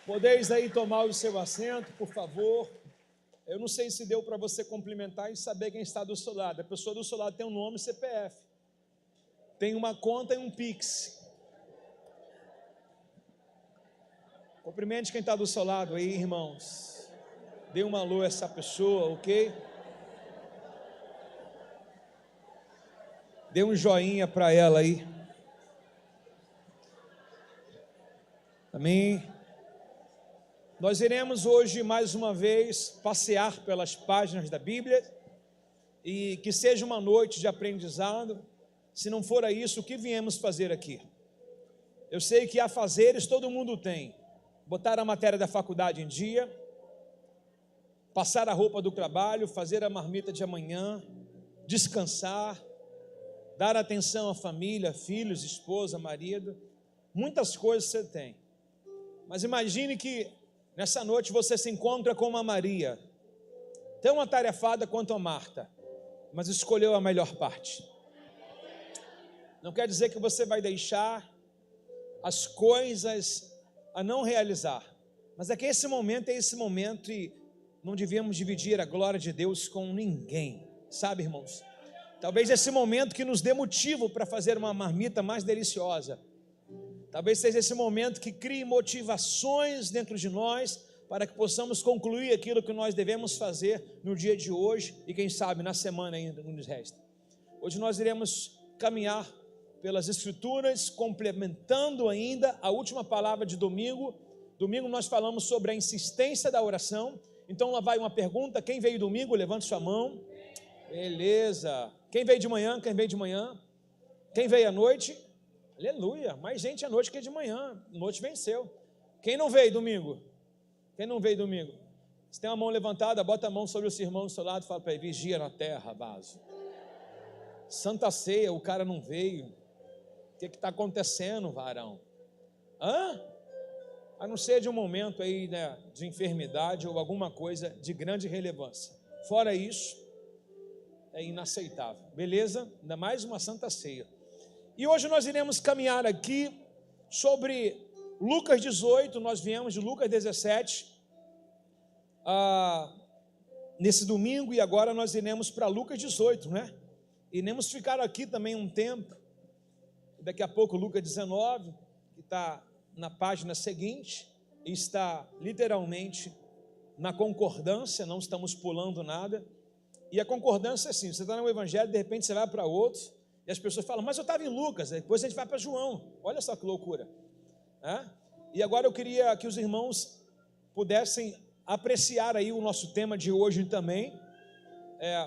Podeis aí tomar o seu assento, por favor. Eu não sei se deu para você cumprimentar e saber quem está do seu lado. A pessoa do seu lado tem um nome e CPF. Tem uma conta e um Pix. Cumprimente quem está do seu lado aí, irmãos. Dê um alô a essa pessoa, ok? Dê um joinha para ela aí. Amém? Nós iremos hoje, mais uma vez, passear pelas páginas da Bíblia e que seja uma noite de aprendizado. Se não for isso, o que viemos fazer aqui? Eu sei que afazeres todo mundo tem. Botar a matéria da faculdade em dia, passar a roupa do trabalho, fazer a marmita de amanhã, descansar, dar atenção à família, filhos, esposa, marido. Muitas coisas você tem. Mas imagine que nessa noite você se encontra com uma Maria, tão atarefada quanto a Marta, mas escolheu a melhor parte. Não quer dizer que você vai deixar as coisas a não realizar, mas é que esse momento é esse momento e não devíamos dividir a glória de Deus com ninguém, sabe, irmãos? Talvez esse momento que nos dê motivo para fazer uma marmita mais deliciosa. Talvez seja esse momento que crie motivações dentro de nós para que possamos concluir aquilo que nós devemos fazer no dia de hoje e quem sabe na semana ainda que nos resta. Hoje nós iremos caminhar pelas Escrituras, complementando ainda a última palavra de domingo. Domingo nós falamos sobre a insistência da oração. Então lá vai uma pergunta: quem veio domingo? Levante sua mão. Beleza. Quem veio de manhã? Quem veio de manhã? Quem veio à noite? Aleluia, mais gente à noite que de manhã. A noite venceu. Quem não veio domingo? Quem não veio domingo? Se tem uma mão levantada, bota a mão sobre o seu irmão do seu lado e fala para ele: vigia na terra, vaso. Santa Ceia, o cara não veio. O que está acontecendo, varão? A não ser de um momento aí, né, de enfermidade ou alguma coisa de grande relevância. Fora isso, é inaceitável. Beleza? Ainda mais uma Santa Ceia. E hoje nós iremos caminhar aqui sobre Lucas 18, nós viemos de Lucas 17, nesse domingo, e agora nós iremos para Lucas 18, né? Iremos ficar aqui também um tempo, daqui a pouco Lucas 19, que está na página seguinte, e está literalmente na concordância, não estamos pulando nada, e a concordância é assim: você está no Evangelho, de repente você vai para outro, e as pessoas falam, mas eu estava em Lucas, depois a gente vai para João. Olha só que loucura. E agora eu queria que os irmãos pudessem apreciar aí o nosso tema de hoje também.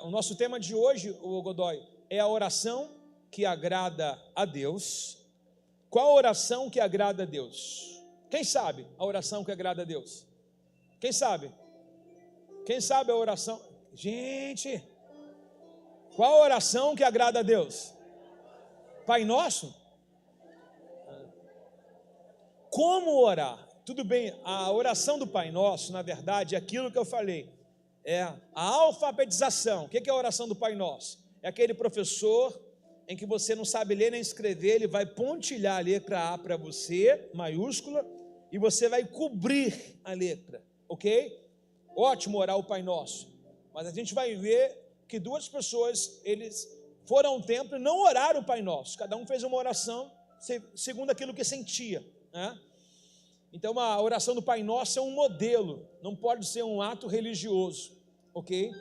O nosso tema de hoje, o Godoy, é a oração que agrada a Deus. Qual a oração que agrada a Deus? Quem sabe a oração que agrada a Deus? Quem sabe? Quem sabe a oração? Gente, qual a oração que agrada a Deus? Pai Nosso? Como orar? Tudo bem, a oração do Pai Nosso, na verdade, é aquilo que eu falei, é a alfabetização. O que é a oração do Pai Nosso? É aquele professor em que você não sabe ler nem escrever, ele vai pontilhar a letra A para você, maiúscula, e você vai cobrir a letra, ok? Ótimo orar o Pai Nosso, mas a gente vai ver que duas pessoas, eles foram ao templo e não oraram o Pai Nosso. Cada um fez uma oração segundo aquilo que sentia, né? Então a oração do Pai Nosso é um modelo, não pode ser um ato religioso, ok?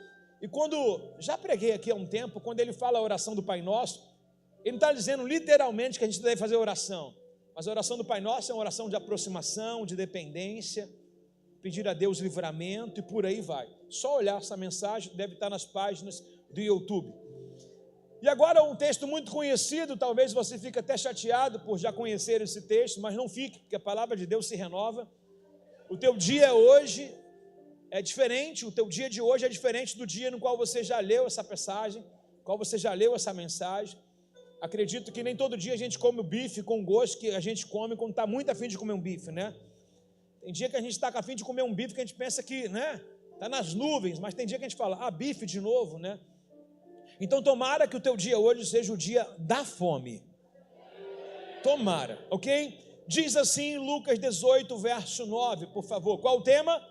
E quando, já preguei aqui há um tempo, quando ele fala a oração do Pai Nosso, ele não está dizendo literalmente que a gente deve fazer oração, mas a oração do Pai Nosso é uma oração de aproximação, de dependência, pedir a Deus livramento e por aí vai. Só olhar essa mensagem, deve estar nas páginas do YouTube. E agora um texto muito conhecido, talvez você fique até chateado por já conhecer esse texto, mas não fique, porque a palavra de Deus se renova. O teu dia hoje é diferente, o teu dia de hoje é diferente do dia no qual você já leu essa passagem, no qual você já leu essa mensagem. Acredito que nem todo dia a gente come o bife com o gosto que a gente come quando está muito afim de comer um bife, né? Tem dia que a gente está afim de comer um bife que a gente pensa que, né, está nas nuvens, mas tem dia que a gente fala, bife de novo, né? Então tomara que o teu dia hoje seja o dia da fome. Tomara, ok? Diz assim Lucas 18, verso 9, por favor. Qual o tema?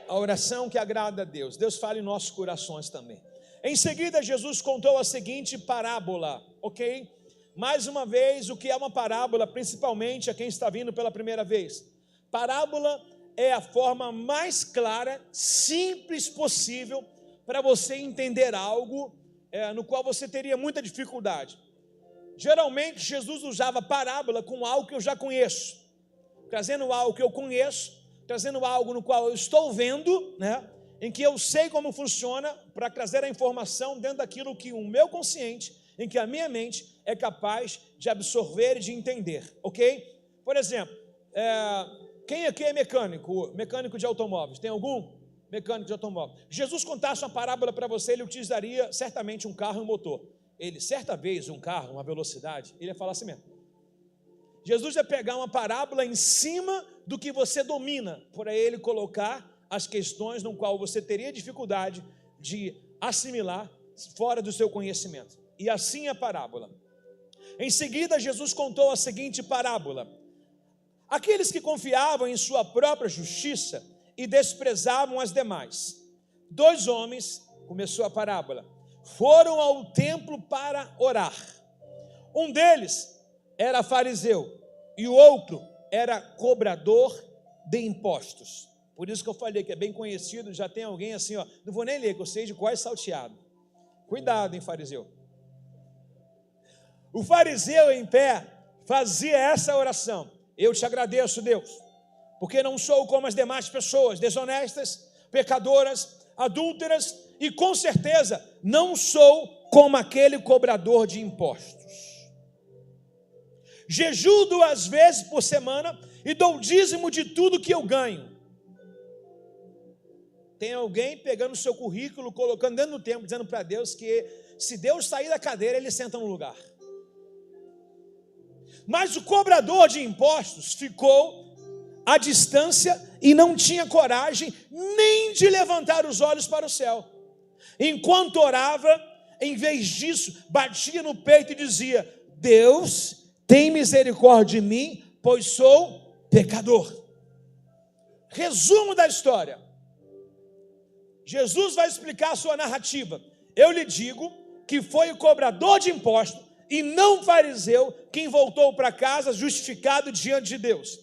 A oração que agrada a Deus. Deus fala em nossos corações também. Em seguida, Jesus contou a seguinte parábola, ok? Mais uma vez, o que é uma parábola, principalmente a quem está vindo pela primeira vez? Parábola é a forma mais clara, simples possível para você entender algo no qual você teria muita dificuldade. Geralmente, Jesus usava parábola com algo que eu já conheço, trazendo algo que eu conheço, trazendo algo no qual eu estou vendo, né? Em que eu sei como funciona, para trazer a informação dentro daquilo que o meu consciente, em que a minha mente é capaz de absorver e de entender, ok? Por exemplo, quem aqui é mecânico de automóveis? Tem algum mecânico de automóvel? Jesus contasse uma parábola para você, ele utilizaria certamente um carro e um motor. Ele, certa vez, um carro, uma velocidade, ele ia falar assim mesmo. Jesus ia pegar uma parábola em cima do que você domina, para ele colocar as questões no qual você teria dificuldade de assimilar fora do seu conhecimento. E assim a parábola. Em seguida, Jesus contou a seguinte parábola. Aqueles que confiavam em sua própria justiça e desprezavam as demais. 2 homens, começou a parábola, foram ao templo para orar. Um deles era fariseu e o outro era cobrador de impostos. Por isso que eu falei que é bem conhecido, já tem alguém assim, ó, não vou nem ler, que eu sei de qual é salteado. Cuidado, hein, fariseu. O fariseu em pé fazia essa oração. Eu te agradeço, Deus, porque não sou como as demais pessoas, desonestas, pecadoras, adúlteras, e com certeza não sou como aquele cobrador de impostos. Jejuo 2 vezes por semana e dou dízimo de tudo que eu ganho. Tem alguém pegando o seu currículo, colocando dentro do templo, dizendo para Deus que se Deus sair da cadeira, ele senta no lugar. Mas o cobrador de impostos ficou à distância e não tinha coragem nem de levantar os olhos para o céu. Enquanto orava, em vez disso, batia no peito e dizia: Deus, tem misericórdia de mim, pois sou pecador. Resumo da história. Jesus vai explicar a sua narrativa. Eu lhe digo que foi o cobrador de impostos e não fariseu quem voltou para casa justificado diante de Deus.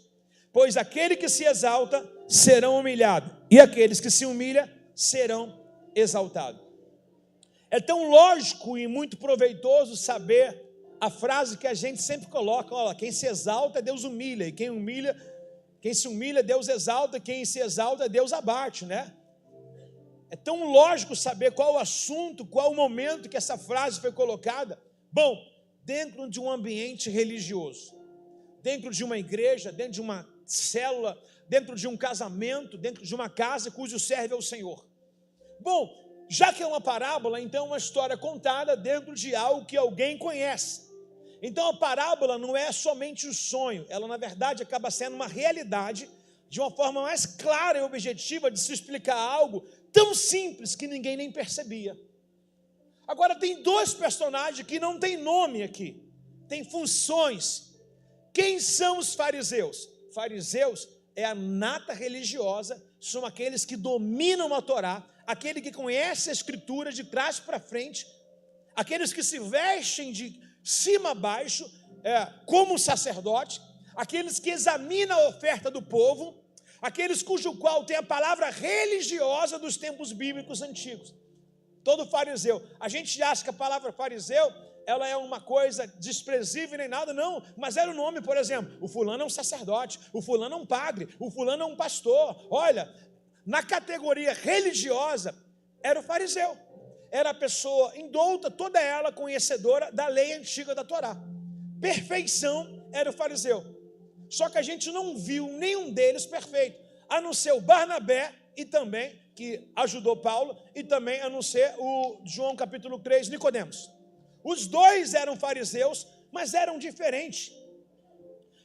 Pois aquele que se exalta serão humilhados, e aqueles que se humilham serão exaltados. É tão lógico e muito proveitoso saber a frase que a gente sempre coloca: olha, quem se exalta, Deus humilha, e quem se humilha, Deus exalta, quem se exalta, Deus abate, né? É tão lógico saber qual o assunto, qual o momento que essa frase foi colocada. Bom, dentro de um ambiente religioso, dentro de uma igreja, dentro de uma célula, dentro de um casamento, dentro de uma casa cujo serve ao Senhor. Bom, já que é uma parábola, então é uma história contada dentro de algo que alguém conhece. Então a parábola não é somente um sonho, ela na verdade acaba sendo uma realidade de uma forma mais clara e objetiva de se explicar algo tão simples que ninguém nem percebia. Agora tem 2 personagens que não tem nome aqui, tem funções. Quem são os fariseus? Fariseus é a nata religiosa, são aqueles que dominam a Torá, aquele que conhece a Escritura de trás para frente, aqueles que se vestem de cima a baixo, como sacerdote, aqueles que examinam a oferta do povo, aqueles cujo qual tem a palavra religiosa dos tempos bíblicos antigos. Todo fariseu, a gente acha que a palavra fariseu, ela é uma coisa desprezível nem nada, não, mas era o nome, por exemplo, o fulano é um sacerdote, o fulano é um padre, o fulano é um pastor. Olha, na categoria religiosa, era o fariseu, era a pessoa indouta, toda ela conhecedora da lei antiga da Torá. Perfeição era o fariseu. Só que a gente não viu nenhum deles perfeito, a não ser o Barnabé, e também, que ajudou Paulo, e também a não ser o João capítulo 3, Nicodemos. Os 2 eram fariseus, mas eram diferentes.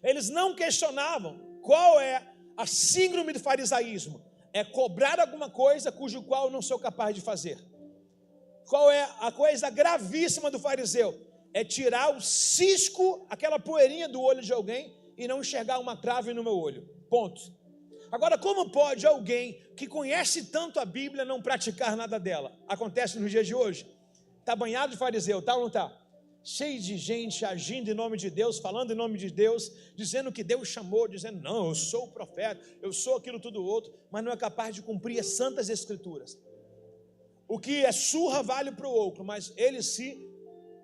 Eles não questionavam qual é a síndrome do farisaísmo. É cobrar alguma coisa cujo qual eu não sou capaz de fazer. Qual é a coisa gravíssima do fariseu? é tirar o cisco, aquela poeirinha do olho de alguém e não enxergar uma trave no meu olho. Ponto. Agora, como pode alguém que conhece tanto a Bíblia não praticar nada dela? Acontece nos dias de hoje. Está banhado de fariseu, tá ou não está? Cheio de gente agindo em nome de Deus, falando em nome de Deus, dizendo que Deus chamou, dizendo, não, eu sou o profeta, eu sou aquilo tudo outro, mas não é capaz de cumprir as santas escrituras. O que é surra vale para o outro, mas ele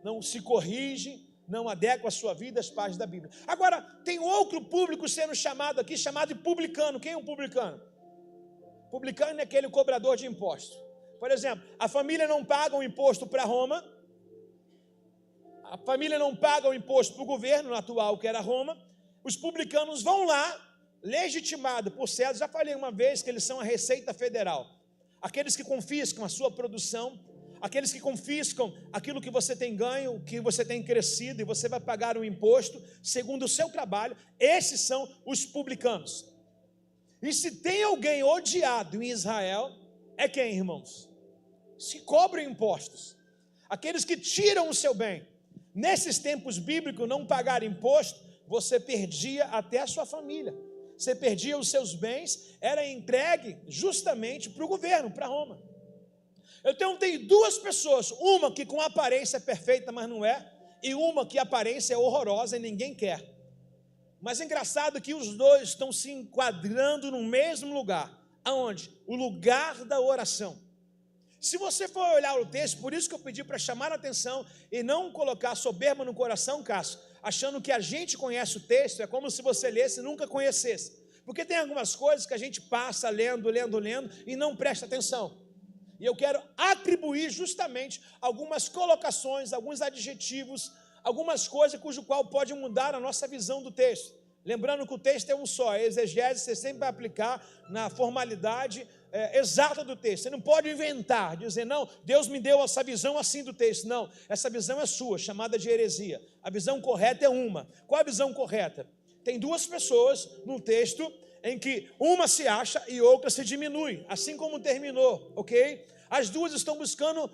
não se corrige, não adequa a sua vida às páginas da Bíblia. Agora, tem outro público sendo chamado aqui, chamado de publicano. Quem é um publicano? Publicano é aquele cobrador de impostos. Por exemplo, a família não paga um imposto para Roma, a família não paga o imposto para o governo atual, que era Roma. Os publicanos vão lá, legitimado por César. Já falei uma vez que eles são a Receita Federal. Aqueles que confiscam a sua produção, aqueles que confiscam aquilo que você tem ganho, que você tem crescido, e você vai pagar um imposto segundo o seu trabalho. Esses são os publicanos. E se tem alguém odiado em Israel, é quem, irmãos? Se cobram impostos. Aqueles que tiram o seu bem. Nesses tempos bíblicos, não pagar imposto, você perdia até a sua família. Você perdia os seus bens, era entregue justamente para o governo, para Roma. Eu tenho duas pessoas, uma que com aparência é perfeita, mas não é, e uma que a aparência é horrorosa e ninguém quer. Mas é engraçado que os dois estão se enquadrando no mesmo lugar. Aonde? O lugar da oração. Se você for olhar o texto, por isso que eu pedi para chamar a atenção e não colocar soberba no coração, Cássio, achando que a gente conhece o texto, é como se você lesse e nunca conhecesse. Porque tem algumas coisas que a gente passa lendo e não presta atenção. E eu quero atribuir justamente algumas colocações, alguns adjetivos, algumas coisas cujo qual pode mudar a nossa visão do texto. Lembrando que o texto é um só, a exegese você sempre vai aplicar na formalidade exata do texto. Você não pode inventar, dizer, não, Deus me deu essa visão assim do texto. Não, essa visão é sua, chamada de heresia. A visão correta é uma. Qual a visão correta? Tem duas pessoas no texto em que uma se acha e outra se diminui, assim como terminou, ok? As duas estão buscando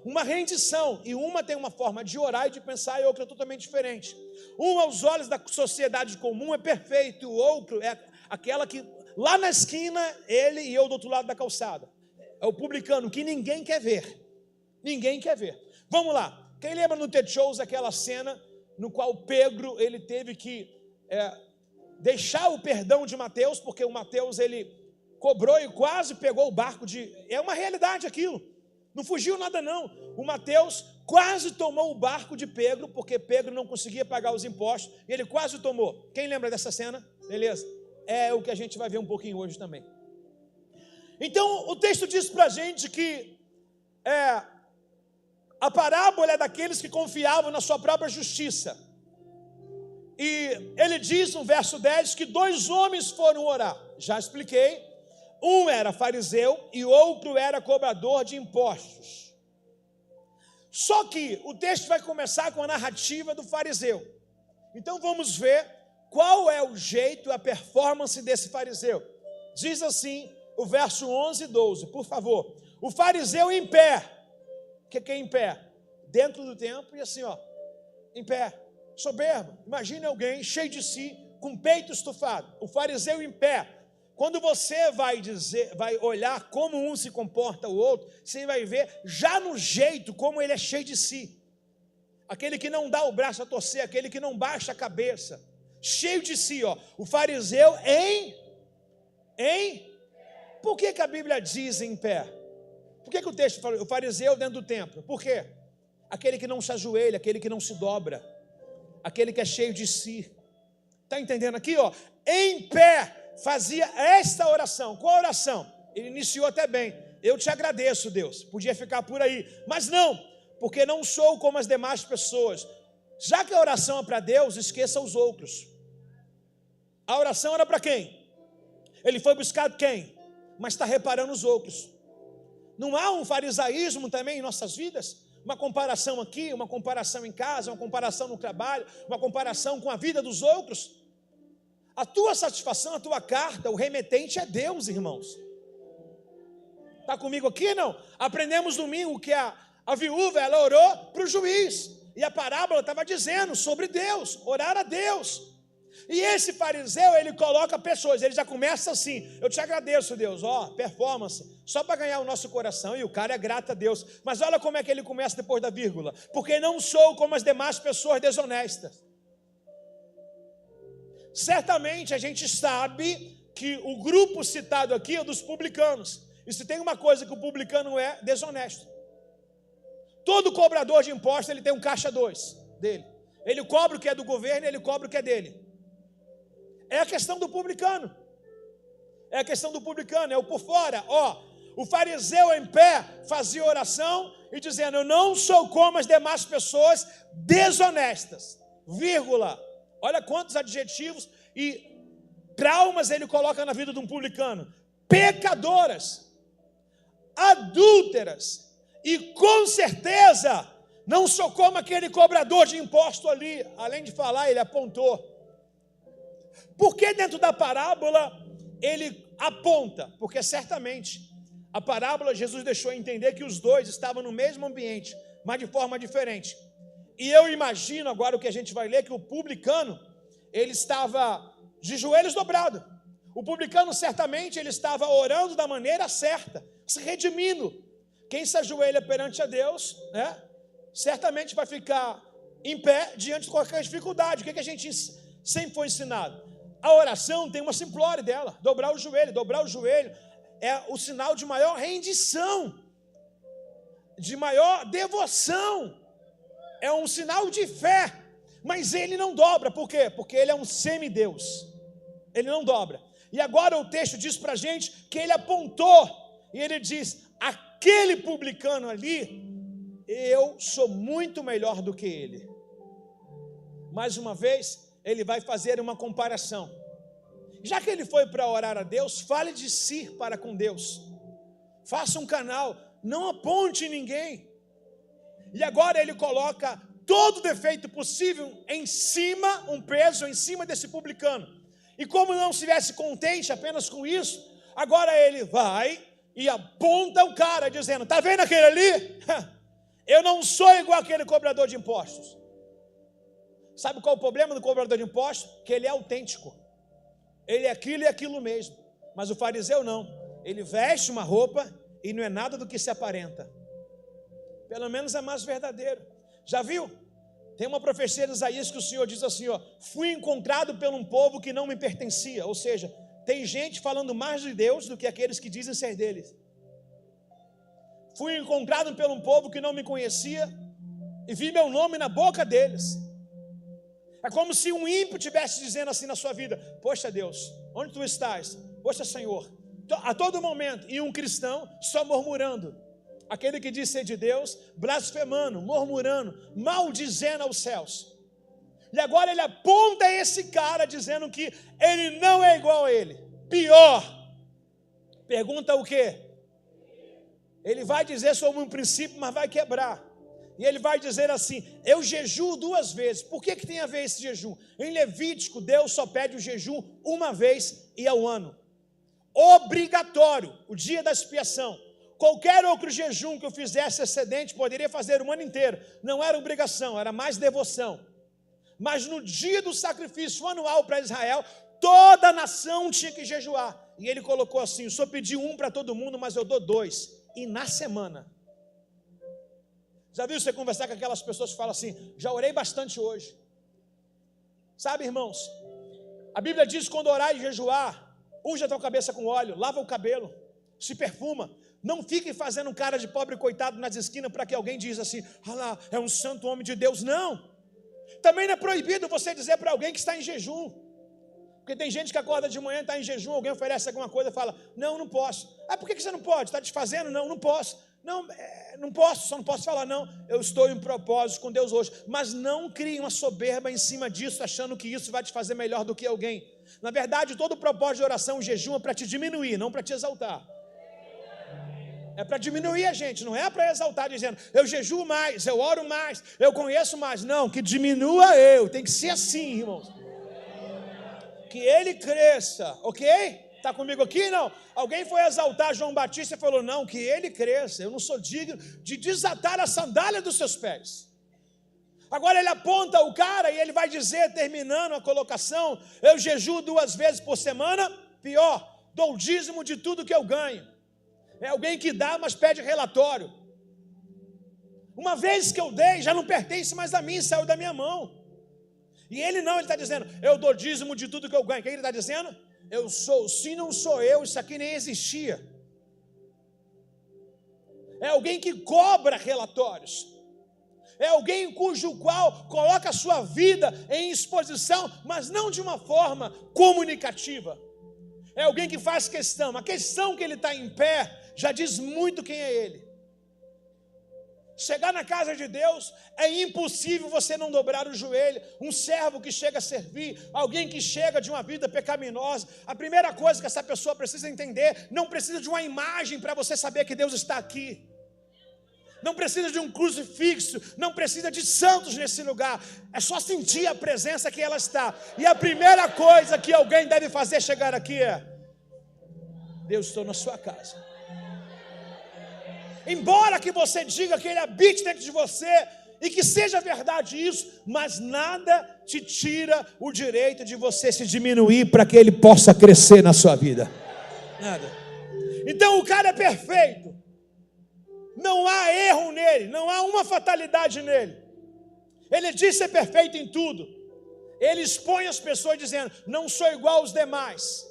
uma rendição, e uma tem uma forma de orar e de pensar, e outra é totalmente diferente. Uma, aos olhos da sociedade comum, é perfeito, e o outro é aquela que, lá na esquina, ele e eu do outro lado da calçada. É o publicano que ninguém quer ver. Ninguém quer ver. Vamos lá. Quem lembra no TED Shows aquela cena no qual Pedro, ele teve que deixar o perdão de Mateus, porque o Mateus, ele cobrou e quase pegou o barco de... É uma realidade aquilo. Não fugiu nada não. O Mateus quase tomou o barco de Pedro, porque Pedro não conseguia pagar os impostos, e ele quase tomou. Quem lembra dessa cena? Beleza. É o que a gente vai ver um pouquinho hoje também. Então, o texto diz para a gente que a parábola é daqueles que confiavam na sua própria justiça. E ele diz no verso 10 que 2 homens foram orar. Já expliquei. Um era fariseu e outro era cobrador de impostos. Só que o texto vai começar com a narrativa do fariseu. Então vamos ver qual é o jeito, a performance desse fariseu. Diz assim o verso 11 e 12, por favor. O fariseu em pé. O que é em pé? Dentro do templo e assim, em pé. Soberbo. Imagine alguém cheio de si, com peito estufado. O fariseu em pé. Quando você vai olhar como um se comporta o outro, você vai ver já no jeito como ele é cheio de si. Aquele que não dá o braço a torcer, aquele que não baixa a cabeça. Cheio de si, o fariseu Por que a Bíblia diz em pé? Por que o texto fala o fariseu dentro do templo? Por quê? Aquele que não se ajoelha, aquele que não se dobra, aquele que é cheio de si. Está entendendo aqui? Em pé. Fazia esta oração. Qual oração? Ele iniciou até bem. Eu te agradeço, Deus. Podia ficar por aí. Mas não, porque não sou como as demais pessoas. Já que a oração é para Deus, esqueça os outros. A oração era para quem? Ele foi buscar quem? Mas está reparando os outros. Não há um farisaísmo também em nossas vidas? Uma comparação aqui, uma comparação em casa, uma comparação no trabalho, uma comparação com a vida dos outros? A tua satisfação, a tua carta, o remetente é Deus, irmãos. Está comigo aqui, não? Aprendemos domingo que a viúva, ela orou para o juiz. E a parábola estava dizendo sobre Deus, orar a Deus. E esse fariseu, ele coloca pessoas, ele já começa assim: eu te agradeço, Deus, performance, só para ganhar o nosso coração. E o cara é grato a Deus. Mas olha como é que ele começa depois da vírgula: porque não sou como as demais pessoas desonestas. Certamente a gente sabe que o grupo citado aqui é dos publicanos. E se tem uma coisa que o publicano é, desonesto. Todo cobrador de impostos, ele tem um caixa 2 dele. Ele cobra o que é do governo, ele cobra o que é dele. É a questão do publicano. É a questão do publicano, é o por fora. O fariseu em pé fazia oração e dizendo: eu não sou como as demais pessoas desonestas. Vírgula. Olha quantos adjetivos e traumas ele coloca na vida de um publicano: pecadoras, adúlteras, e com certeza não sou como aquele cobrador de imposto ali. Além de falar, ele apontou. Porque dentro da parábola ele aponta? Porque certamente a parábola, Jesus deixou entender que os dois estavam no mesmo ambiente, mas de forma diferente. E eu imagino agora o que a gente vai ler, que o publicano, ele estava de joelhos dobrados. O publicano certamente ele estava orando da maneira certa, se redimindo. Quem se ajoelha perante a Deus, certamente vai ficar em pé diante de qualquer dificuldade. O que a gente sempre foi ensinado? A oração tem uma simplória dela: dobrar o joelho. Dobrar o joelho é o sinal de maior rendição, de maior devoção, é um sinal de fé. Mas ele não dobra, por quê? Porque ele é um semideus, ele não dobra. E agora o texto diz para a gente que ele apontou, e ele diz: aquele publicano ali, eu sou muito melhor do que ele. Mais uma vez, ele vai fazer uma comparação. Já que ele foi para orar a Deus, fale de si para com Deus. Faça um canal, não aponte ninguém. E agora ele coloca todo defeito possível em cima, um peso em cima desse publicano. E como não estivesse contente apenas com isso, agora ele vai e aponta o cara, dizendo: está vendo aquele ali? Eu não sou igual aquele cobrador de impostos. Sabe qual é o problema do cobrador de impostos? Que ele é autêntico. Ele é aquilo e aquilo mesmo. Mas o fariseu não. Ele veste uma roupa e não é nada do que se aparenta. Pelo menos é mais verdadeiro. Já viu? Tem uma profecia de Isaías que o Senhor diz assim: fui encontrado por um povo que não me pertencia. Ou seja, tem gente falando mais de Deus do que aqueles que dizem ser deles. Fui encontrado por um povo que não me conhecia e vi meu nome na boca deles. É como se um ímpio estivesse dizendo assim na sua vida: poxa Deus, onde tu estás? Poxa Senhor, a todo momento. E um cristão só murmurando. Aquele que diz ser de Deus, blasfemando, murmurando, maldizendo aos céus. E agora ele aponta esse cara dizendo que ele não é igual a ele. Pior. Pergunta o quê? Ele vai dizer sobre um princípio, mas vai quebrar. E ele vai dizer assim: eu jejuo 2 vezes. Por que tem a ver esse jejum? Em Levítico, Deus só pede o jejum uma vez e ao ano. Obrigatório, o dia da expiação. Qualquer outro jejum que eu fizesse excedente, poderia fazer o ano inteiro. Não era obrigação, era mais devoção. Mas no dia do sacrifício anual para Israel, toda a nação tinha que jejuar. E ele colocou assim: o senhor pediu 1 para todo mundo, mas eu dou 2. E na semana. Já viu você conversar com aquelas pessoas que falam assim: já orei bastante hoje. Sabe, irmãos, a Bíblia diz que quando orar e jejuar, unja a tua cabeça com óleo, lava o cabelo, se perfuma. Não fique fazendo cara de pobre coitado nas esquinas para que alguém diz assim: ah lá, é um santo homem de Deus. Não. Também não é proibido você dizer para alguém que está em jejum. Porque tem gente que acorda de manhã, está em jejum, alguém oferece alguma coisa e fala: não posso. Ah, por que você não pode? Está desfazendo? Não posso. Não posso, só não posso falar não. Eu estou em propósito com Deus hoje. Mas não crie uma soberba em cima disso, achando que isso vai te fazer melhor do que alguém. Na verdade, todo o propósito de oração, o jejum, é para te diminuir, não para te exaltar. É para diminuir a gente, não é para exaltar, dizendo: eu jejuo mais, eu oro mais, eu conheço mais. Não, que diminua eu. Tem que ser assim, irmãos. Que ele cresça, ok? Está comigo aqui? Não. Alguém foi exaltar João Batista e falou: não, que ele cresça. Eu não sou digno de desatar a sandália dos seus pés. Agora ele aponta o cara e ele vai dizer, terminando a colocação: eu jejuo 2 vezes por semana, pior, dou o dízimo de tudo que eu ganho. É alguém que dá, mas pede relatório. Uma vez que eu dei, já não pertence mais a mim, saiu da minha mão. E ele não, ele está dizendo: eu dou dízimo de tudo que eu ganho. O que ele está dizendo? Eu sou, se não sou eu, isso aqui nem existia. É alguém que cobra relatórios. É alguém cujo qual coloca a sua vida em exposição, mas não de uma forma comunicativa. É alguém que faz questão. A questão que ele está em pé já diz muito quem é ele. Chegar na casa de Deus, é impossível você não dobrar o joelho. Um servo que chega a servir, alguém que chega de uma vida pecaminosa, a primeira coisa que essa pessoa precisa entender: não precisa de uma imagem para você saber que Deus está aqui. Não precisa de um crucifixo, não precisa de santos nesse lugar. É só sentir a presença que ela está. E a primeira coisa que alguém deve fazer chegar aqui é: Deus, estou na sua casa. Embora que você diga que Ele habite dentro de você, e que seja verdade isso, mas nada te tira o direito de você se diminuir para que Ele possa crescer na sua vida. Nada. Então o cara é perfeito. Não há erro nele, não há uma fatalidade nele. Ele diz ser perfeito em tudo. Ele expõe as pessoas dizendo: não sou igual aos demais.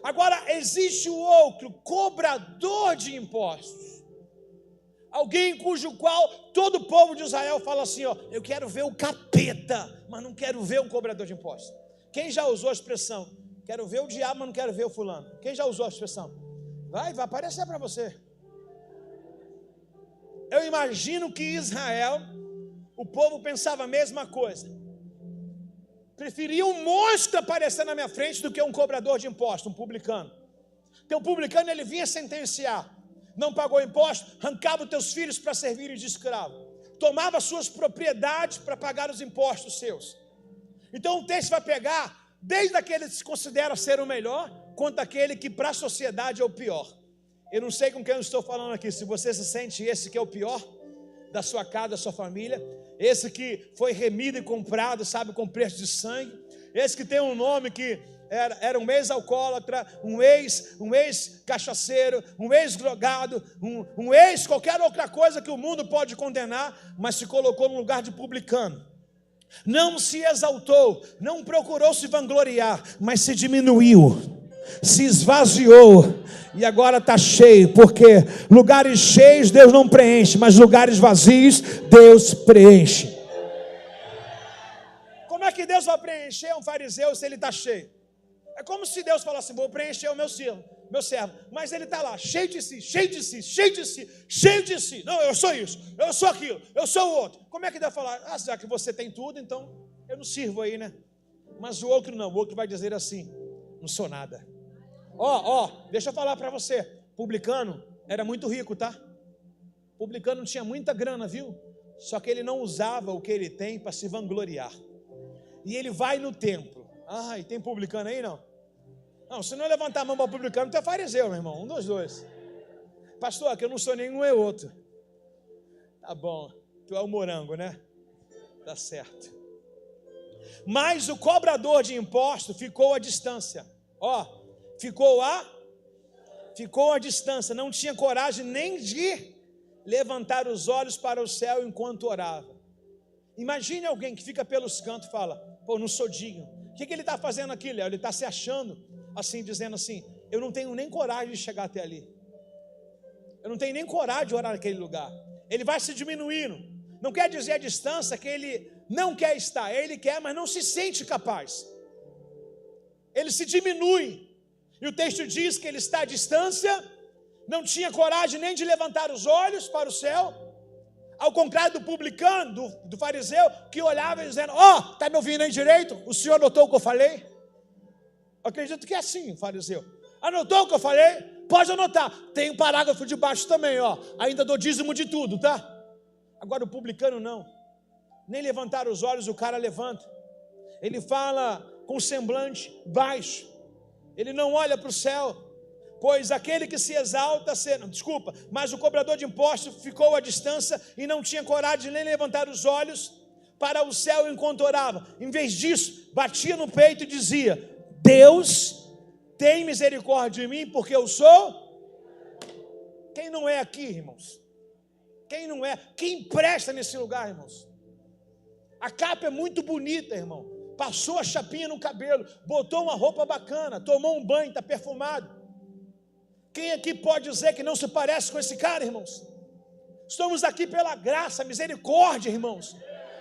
Agora, existe o outro, cobrador de impostos. Alguém cujo qual todo o povo de Israel fala assim: ó, eu quero ver o capeta, mas não quero ver um cobrador de impostos. Quem já usou a expressão: quero ver o diabo, mas não quero ver o fulano? Quem já usou a expressão? Vai aparecer para você. Eu imagino que Israel, o povo pensava a mesma coisa. Preferia um monstro aparecer na minha frente do que um cobrador de impostos, um publicano. Porque o publicano, ele vinha sentenciar. Não pagou imposto, arrancava os teus filhos para servirem de escravo. Tomava suas propriedades para pagar os impostos seus. Então o texto vai pegar desde aquele que se considera ser o melhor, quanto aquele que para a sociedade é o pior. Eu não sei com quem eu estou falando aqui. Se você se sente esse que é o pior da sua casa, da sua família, esse que foi remido e comprado, sabe, com preço de sangue, esse que tem um nome que era um ex-alcoólatra, um ex-cachaceiro, um ex-drogado, um ex qualquer outra coisa que o mundo pode condenar, mas se colocou no lugar de publicano. Não se exaltou, não procurou se vangloriar, mas se diminuiu, se esvaziou, e agora está cheio. Porque lugares cheios Deus não preenche, mas lugares vazios Deus preenche. Como é que Deus vai preencher um fariseu se ele está cheio? É como se Deus falasse: vou preencher o meu servo, mas ele está lá, cheio de si, cheio de si, cheio de si, cheio de si. Não, eu sou isso, eu sou aquilo, eu sou o outro. Como é que Deus vai falar: já que você tem tudo, então eu não sirvo aí, né? Mas o outro não, o outro vai dizer assim: não sou nada. Deixa eu falar para você, publicano era muito rico, tá? Publicano tinha muita grana, viu? Só que ele não usava o que ele tem para se vangloriar. E ele vai no templo. Ai, tem publicano aí, não? Não, se não levantar a mão para o publicano, tu é fariseu, meu irmão, um dos dois. Pastor, que eu não sou nenhum é outro. Tá bom, tu é o morango, né? Tá certo. Mas o cobrador de impostos ficou à distância. Ficou à distância, não tinha coragem nem de levantar os olhos para o céu enquanto orava. Imagine alguém que fica pelos cantos e fala: pô, não sou digno. O que ele está fazendo aqui, Léo? Ele está se achando assim, dizendo assim: eu não tenho nem coragem de chegar até ali. Eu não tenho nem coragem de orar naquele lugar. Ele vai se diminuindo. Não quer dizer a distância que ele não quer estar. Ele quer, mas não se sente capaz. Ele se diminui. E o texto diz que ele está à distância, não tinha coragem nem de levantar os olhos para o céu, ao contrário do publicano, do fariseu, que olhava dizendo: está me ouvindo aí direito? O senhor anotou o que eu falei? Eu acredito que é assim o fariseu. Anotou o que eu falei? Pode anotar. Tem um parágrafo de baixo também, ainda dou dízimo de tudo, tá? Agora o publicano não, nem levantar os olhos o cara levanta. Ele fala com semblante baixo. Ele não olha para o céu, pois aquele que se exalta, mas o cobrador de impostos ficou à distância e não tinha coragem de nem levantar os olhos para o céu enquanto orava. Em vez disso, batia no peito e dizia: Deus, tem misericórdia de mim, porque eu sou... Quem não é aqui, irmãos? Quem não é? Quem presta nesse lugar, irmãos? A capa é muito bonita, irmão. Passou a chapinha no cabelo, botou uma roupa bacana, tomou um banho, está perfumado. Quem aqui pode dizer que não se parece com esse cara, irmãos? Estamos aqui pela graça, misericórdia, irmãos.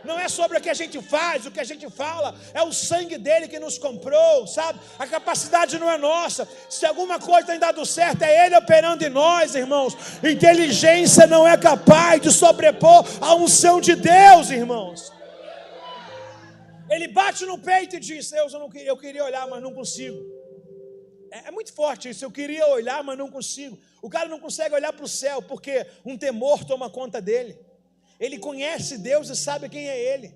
Não é sobre o que a gente faz, o que a gente fala, é o sangue dele que nos comprou, sabe? A capacidade não é nossa. Se alguma coisa tem dado certo, é ele operando em nós, irmãos. Inteligência não é capaz de sobrepor a unção de Deus, irmãos. Ele bate no peito e diz: Deus, eu queria olhar, mas não consigo. É muito forte isso, eu queria olhar, mas não consigo. O cara não consegue olhar para o céu, porque um temor toma conta dele. Ele conhece Deus e sabe quem é Ele.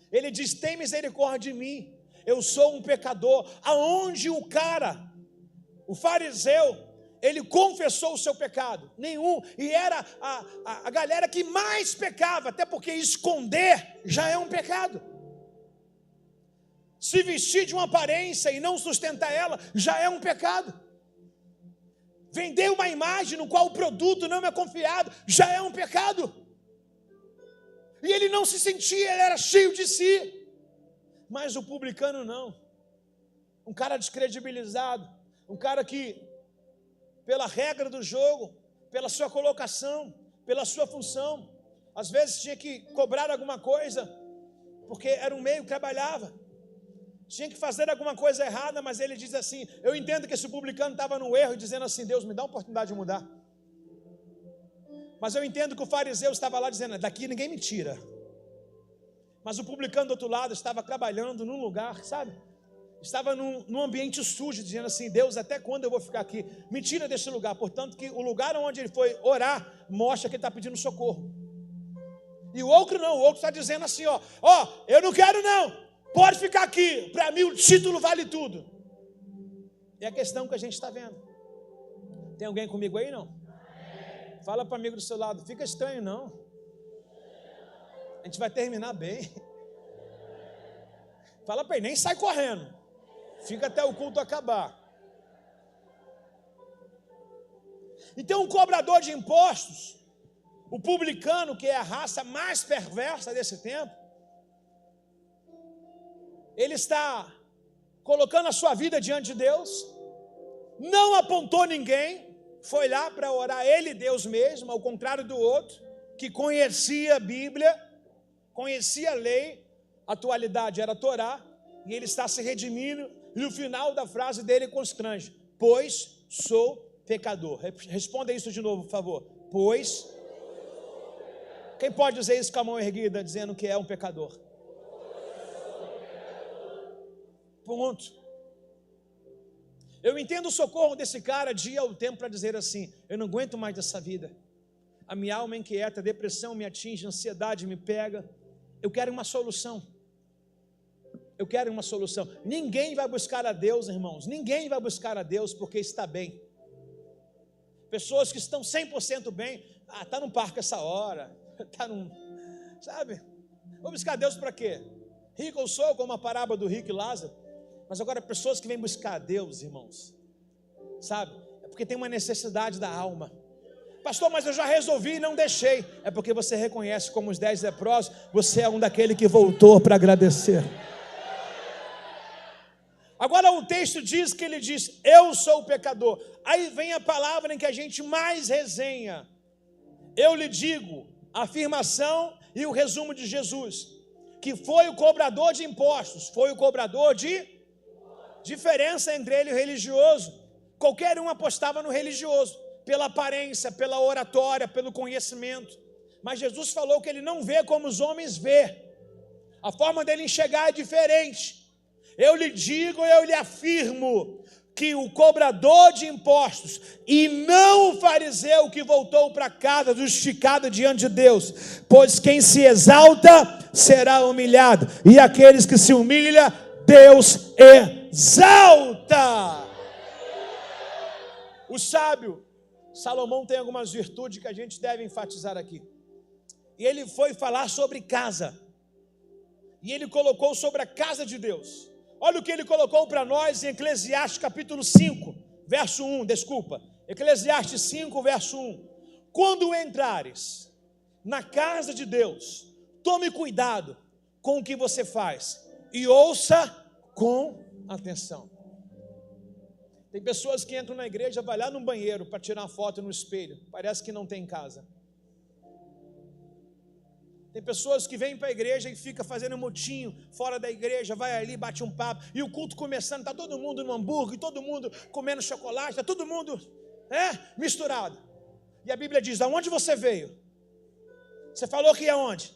Ele diz: tem misericórdia de mim, eu sou um pecador. Aonde o fariseu, ele confessou o seu pecado? Nenhum. E era a galera que mais pecava, até porque esconder já é um pecado. Se vestir de uma aparência e não sustentar ela, já é um pecado. Vender uma imagem no qual o produto não é confiado, já é um pecado. E ele não se sentia, ele era cheio de si. Mas o publicano não. Um cara descredibilizado, um cara que, pela regra do jogo, pela sua colocação, pela sua função, às vezes tinha que cobrar alguma coisa, porque era um meio que trabalhava. Tinha que fazer alguma coisa errada, mas ele diz assim: eu entendo que esse publicano estava no erro, dizendo assim: Deus, me dá uma oportunidade de mudar. Mas eu entendo que o fariseu estava lá dizendo: daqui ninguém me tira. Mas o publicano do outro lado estava trabalhando num lugar, sabe? Estava num ambiente sujo, dizendo assim: Deus, até quando eu vou ficar aqui? Me tira desse lugar. Portanto, que o lugar onde ele foi orar mostra que ele está pedindo socorro. E o outro não, o outro está dizendo assim: ó, eu não quero não. Pode ficar aqui, para mim o título vale tudo. É a questão que a gente está vendo. Tem alguém comigo aí, não? Fala para o amigo do seu lado: fica estranho não. A gente vai terminar bem. Fala para ele: nem sai correndo. Fica até o culto acabar. Então o cobrador de impostos, o publicano, que é a raça mais perversa desse tempo, ele está colocando a sua vida diante de Deus, não apontou ninguém, foi lá para orar ele, Deus mesmo, ao contrário do outro, que conhecia a Bíblia, conhecia a lei, a atualidade era a Torá, e ele está se redimindo, e o final da frase dele constrange: pois sou pecador. Responda isso de novo, por favor. Pois. Quem pode dizer isso com a mão erguida, dizendo que é um pecador? Ponto. Eu entendo o socorro desse cara dia ao tempo para dizer assim: eu não aguento mais dessa vida. A minha alma é inquieta, a depressão me atinge, a ansiedade me pega. Eu quero uma solução. Eu quero uma solução. Ninguém vai buscar a Deus, irmãos. Ninguém vai buscar a Deus porque está bem. Pessoas que estão 100% bem. Está num parque essa hora. Está num... Sabe? Vou buscar a Deus para quê? Rico eu sou, como a parábola do rico e Lázaro. Mas agora pessoas que vêm buscar a Deus, irmãos, sabe? É porque tem uma necessidade da alma. Pastor, mas eu já resolvi e não deixei. É porque você reconhece, como os 10 leprosos, você é um daquele que voltou para agradecer. Agora o texto diz que ele diz: eu sou o pecador. Aí vem a palavra em que a gente mais resenha. Eu lhe digo, a afirmação e o resumo de Jesus, que foi o cobrador de impostos, foi o cobrador de... Diferença entre ele e o religioso: qualquer um apostava no religioso, pela aparência, pela oratória, pelo conhecimento. Mas Jesus falou que ele não vê como os homens vê. A forma dele enxergar é diferente. Eu lhe digo, eu lhe afirmo, que o cobrador de impostos e não o fariseu que voltou para casa justificado diante de Deus, pois quem se exalta será humilhado, e aqueles que se humilham, Deus exalta. O sábio Salomão tem algumas virtudes que a gente deve enfatizar aqui. E ele foi falar sobre casa. e ele colocou sobre a casa de Deus. Olha o que ele colocou para nós em Eclesiastes capítulo 5, verso 1, desculpa. Eclesiastes 5, verso 1. Quando entrares na casa de Deus, tome cuidado com o que você faz e ouça com atenção. Tem pessoas que entram na igreja, vai lá no banheiro para tirar uma foto no espelho, parece que não tem em casa. Tem pessoas que vêm para a igreja e fica fazendo motinho fora da igreja, vai ali, bate um papo, e o culto começando, está todo mundo no hambúrguer, todo mundo comendo chocolate, está todo mundo misturado. E a Bíblia diz, aonde você veio? Você falou que ia onde?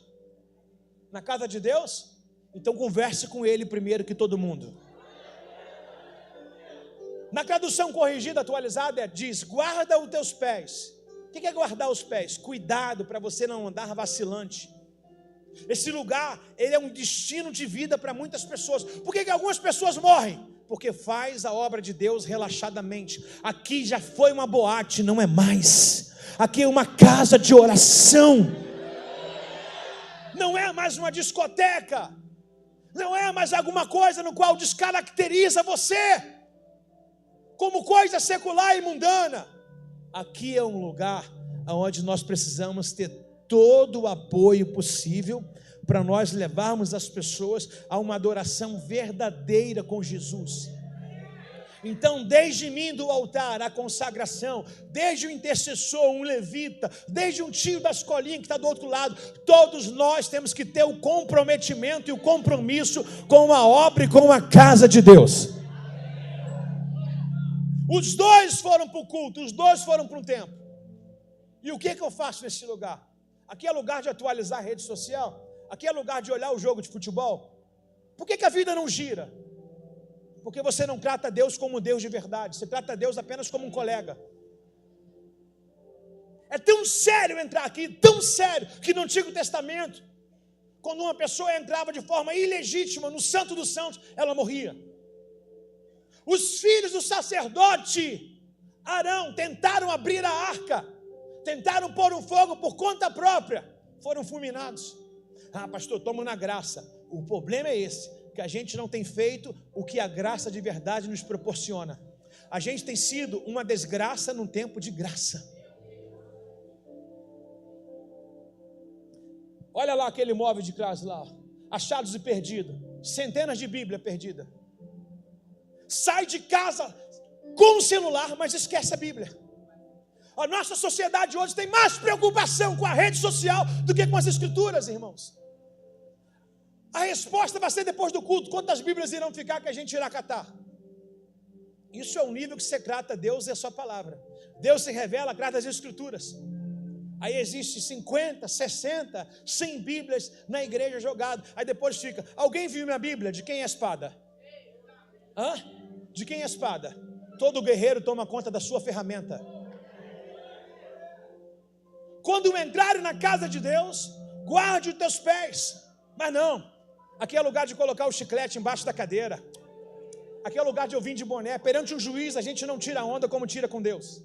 Na casa de Deus? Então converse com ele primeiro que todo mundo. Na tradução corrigida, atualizada, diz, guarda os teus pés. O que é guardar os pés? Cuidado para você não andar vacilante. Esse lugar, ele é um destino de vida para muitas pessoas. Por que algumas pessoas morrem? Porque faz a obra de Deus relaxadamente. Aqui já foi uma boate, não é mais. Aqui é uma casa de oração. Não é mais uma discoteca. Não é mais alguma coisa no qual descaracteriza você como coisa secular e mundana. Aqui é um lugar onde nós precisamos ter todo o apoio possível para nós levarmos as pessoas a uma adoração verdadeira com Jesus. Então, desde mim do altar, a consagração, desde o intercessor, um levita, desde um tio da escolinha que está do outro lado, todos nós temos que ter o comprometimento e o compromisso com a obra e com a casa de Deus. Os dois foram para o culto, os dois foram para um templo. E o que eu faço nesse lugar? Aqui é lugar de atualizar a rede social? Aqui é lugar de olhar o jogo de futebol? Por que a vida não gira? Porque você não trata Deus como Deus de verdade, você trata Deus apenas como um colega. É tão sério entrar aqui, tão sério, que no Antigo Testamento, quando uma pessoa entrava de forma ilegítima no Santo dos Santos, ela morria. Os filhos do sacerdote Arão tentaram abrir a arca, tentaram pôr um fogo por conta própria, foram fulminados. Ah, pastor, estamos na graça. O problema é esse, que a gente não tem feito o que a graça de verdade nos proporciona. A gente tem sido uma desgraça num tempo de graça. Olha lá aquele imóvel de classe lá, achados e perdidos, centenas de Bíblias perdidas. Sai de casa com o celular, mas esquece a Bíblia. A nossa sociedade hoje tem mais preocupação com a rede social do que com as escrituras, irmãos. A resposta vai ser depois do culto. Quantas Bíblias irão ficar que a gente irá catar? Isso é o nível que você trata Deus e a sua palavra. Deus se revela através das escrituras. Aí existe 50, 60, 100 Bíblias na igreja jogadas. Aí depois fica, alguém viu minha Bíblia? De quem é a espada? Hã? De quem é a espada? Todo guerreiro toma conta da sua ferramenta. Quando entrarem na casa de Deus, guarde os teus pés. Mas não, aqui é lugar de colocar o chiclete embaixo da cadeira. Aqui é lugar de eu vir de boné. Perante um juiz a gente não tira onda como tira com Deus.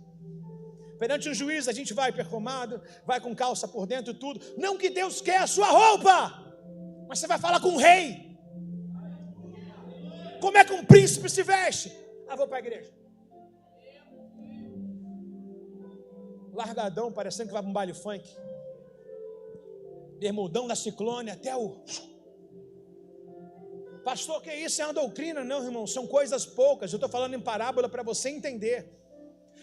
Perante um juiz a gente vai perfumado, vai com calça por dentro e tudo. Não que Deus quer a sua roupa, mas você vai falar com um rei. Como é que um príncipe se veste? Ah, vou para a igreja. Largadão, parecendo que vai para um baile funk. Bermudão da Ciclone até o... Pastor, que isso? É uma doutrina? Não, irmão, são coisas poucas. Eu estou falando em parábola para você entender.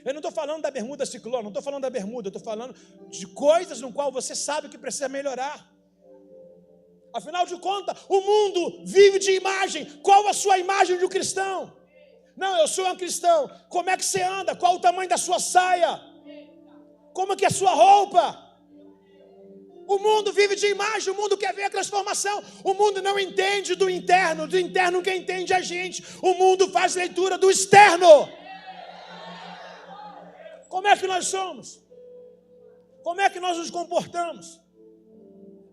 Eu não estou falando da bermuda Ciclone, não estou falando da bermuda. Eu estou falando de coisas no qual você sabe que precisa melhorar. Afinal de contas, o mundo vive de imagem. Qual a sua imagem de um cristão? Não, eu sou um cristão. Como é que você anda? Qual o tamanho da sua saia? Como que é a sua roupa? O mundo vive de imagem, o mundo quer ver a transformação. O mundo não entende do interno quem entende é a gente. O mundo faz leitura do externo. Como é que nós somos? Como é que nós nos comportamos?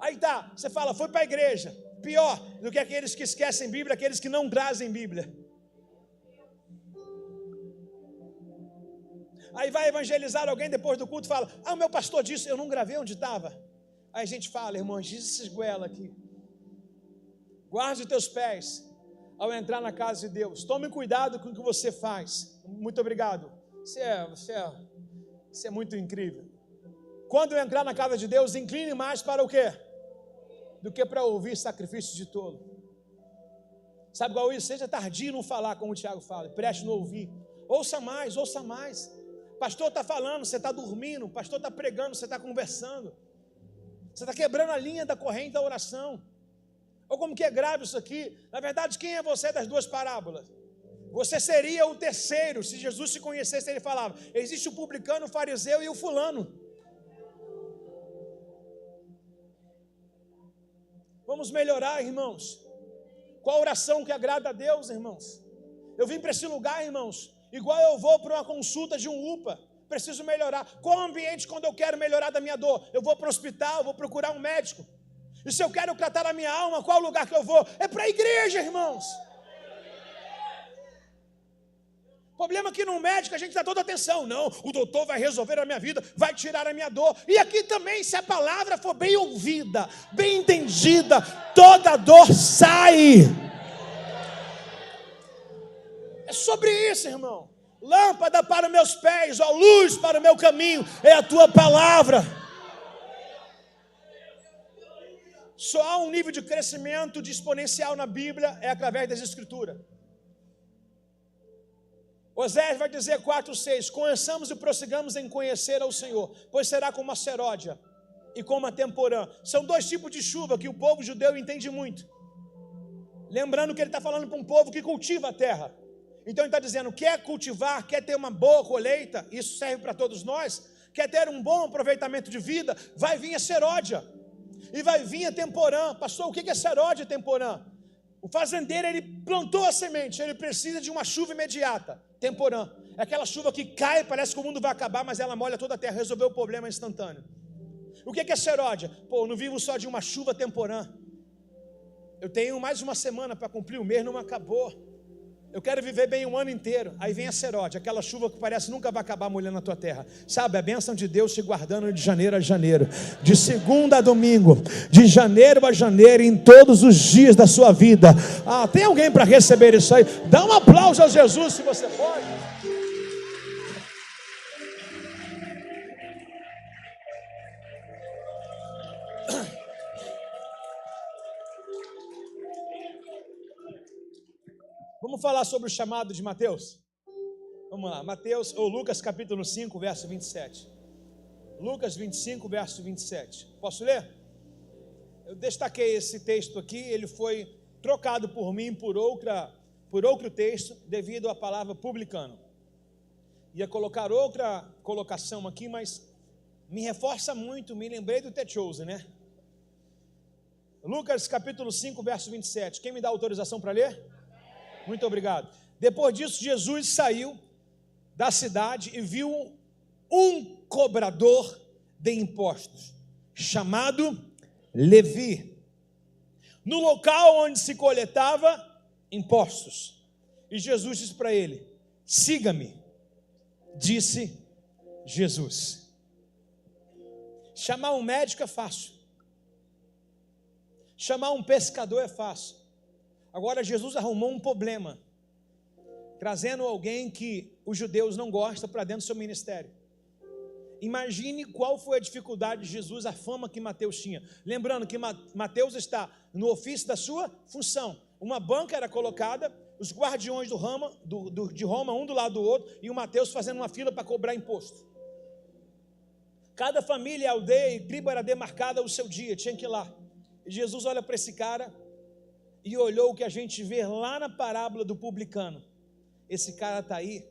Aí tá, você fala, foi para a igreja. Pior do que aqueles que esquecem Bíblia, aqueles que não trazem Bíblia. Aí vai evangelizar alguém depois do culto e fala, o meu pastor disse, eu não gravei onde estava. Aí a gente fala, irmãos, diz esses goela aqui. Guarde os teus pés ao entrar na casa de Deus. Tome cuidado com o que você faz. Muito obrigado. Você é muito incrível. Quando eu entrar na casa de Deus, incline mais para o quê? Do que para ouvir sacrifícios de tolo. Sabe qual é isso? Seja tardio no falar, como o Tiago fala, preste no ouvir. Ouça mais, ouça mais. Pastor está falando, você está dormindo. Pastor está pregando, você está conversando. Você está quebrando a linha da corrente da oração. Ou como que é grave isso aqui? Na verdade, quem é você das duas parábolas? Você seria o terceiro. Se Jesus se conhecesse, ele falava: existe o publicano, o fariseu e o fulano. Vamos melhorar, irmãos. Qual oração que agrada a Deus, irmãos? Eu vim para esse lugar, irmãos, igual eu vou para uma consulta de um UPA. Preciso melhorar. Qual ambiente quando eu quero melhorar da minha dor? Eu vou para o hospital, vou procurar um médico. E se eu quero tratar a minha alma, qual lugar que eu vou? É para a igreja, irmãos. O problema é que no médico a gente dá toda atenção. Não, o doutor vai resolver a minha vida, vai tirar a minha dor. E aqui também, se a palavra for bem ouvida, bem entendida, toda dor sai. É sobre isso, irmão. Lâmpada para meus pés, ó, luz para o meu caminho, é a tua palavra. Só há um nível de crescimento de exponencial na Bíblia, é através das Escrituras. Oséias vai dizer 4:6, conheçamos e prossigamos em conhecer ao Senhor, pois será como a seródia e como a temporã. São dois tipos de chuva que o povo judeu entende muito. Lembrando que ele está falando para um povo que cultiva a terra. Então ele está dizendo, quer cultivar, quer ter uma boa colheita, isso serve para todos nós, quer ter um bom aproveitamento de vida, vai vir a seródia. E vai vir a temporã. Pastor, o que é seródia e temporã? O fazendeiro, ele plantou a semente, ele precisa de uma chuva imediata. Temporã, é aquela chuva que cai, parece que o mundo vai acabar, mas ela molha toda a terra, resolveu o problema instantâneo. O que é seródia? Pô, eu não vivo só de uma chuva temporã. Eu tenho mais uma semana para cumprir, o mês não acabou. Eu quero viver bem um ano inteiro. Aí vem a seródia, aquela chuva que parece nunca vai acabar molhando a tua terra. Sabe, a bênção de Deus te guardando de janeiro a janeiro, de segunda a domingo, de janeiro a janeiro, em todos os dias da sua vida. Ah, tem alguém para receber isso aí? Dá um aplauso a Jesus se você pode. Vamos falar sobre o chamado de Mateus? Vamos lá, Mateus, ou Lucas capítulo 5, verso 27. Lucas 25, verso 27. Posso ler? Eu destaquei esse texto aqui, ele foi trocado por mim por outro texto, devido à palavra publicano. Ia colocar outra colocação aqui, mas me reforça muito, me lembrei do The Chosen, né? Lucas capítulo 5, verso 27. Quem me dá autorização para ler? Muito obrigado. Depois disso, Jesus saiu da cidade e viu um cobrador de impostos, chamado Levi, no local onde se coletava impostos. E Jesus disse para ele: siga-me, disse Jesus. Chamar um médico é fácil. Chamar um pescador é fácil. Agora Jesus arrumou um problema, trazendo alguém que os judeus não gostam para dentro do seu ministério. Imagine qual foi a dificuldade de Jesus, a fama que Mateus tinha. Lembrando que Mateus está no ofício da sua função. Uma banca era colocada, os guardiões de Roma, um do lado do outro, e o Mateus fazendo uma fila para cobrar imposto. Cada família, aldeia e tribo era demarcada o seu dia, tinha que ir lá. E Jesus olha para esse cara e olhou o que a gente vê lá na parábola do publicano. Esse cara está aí,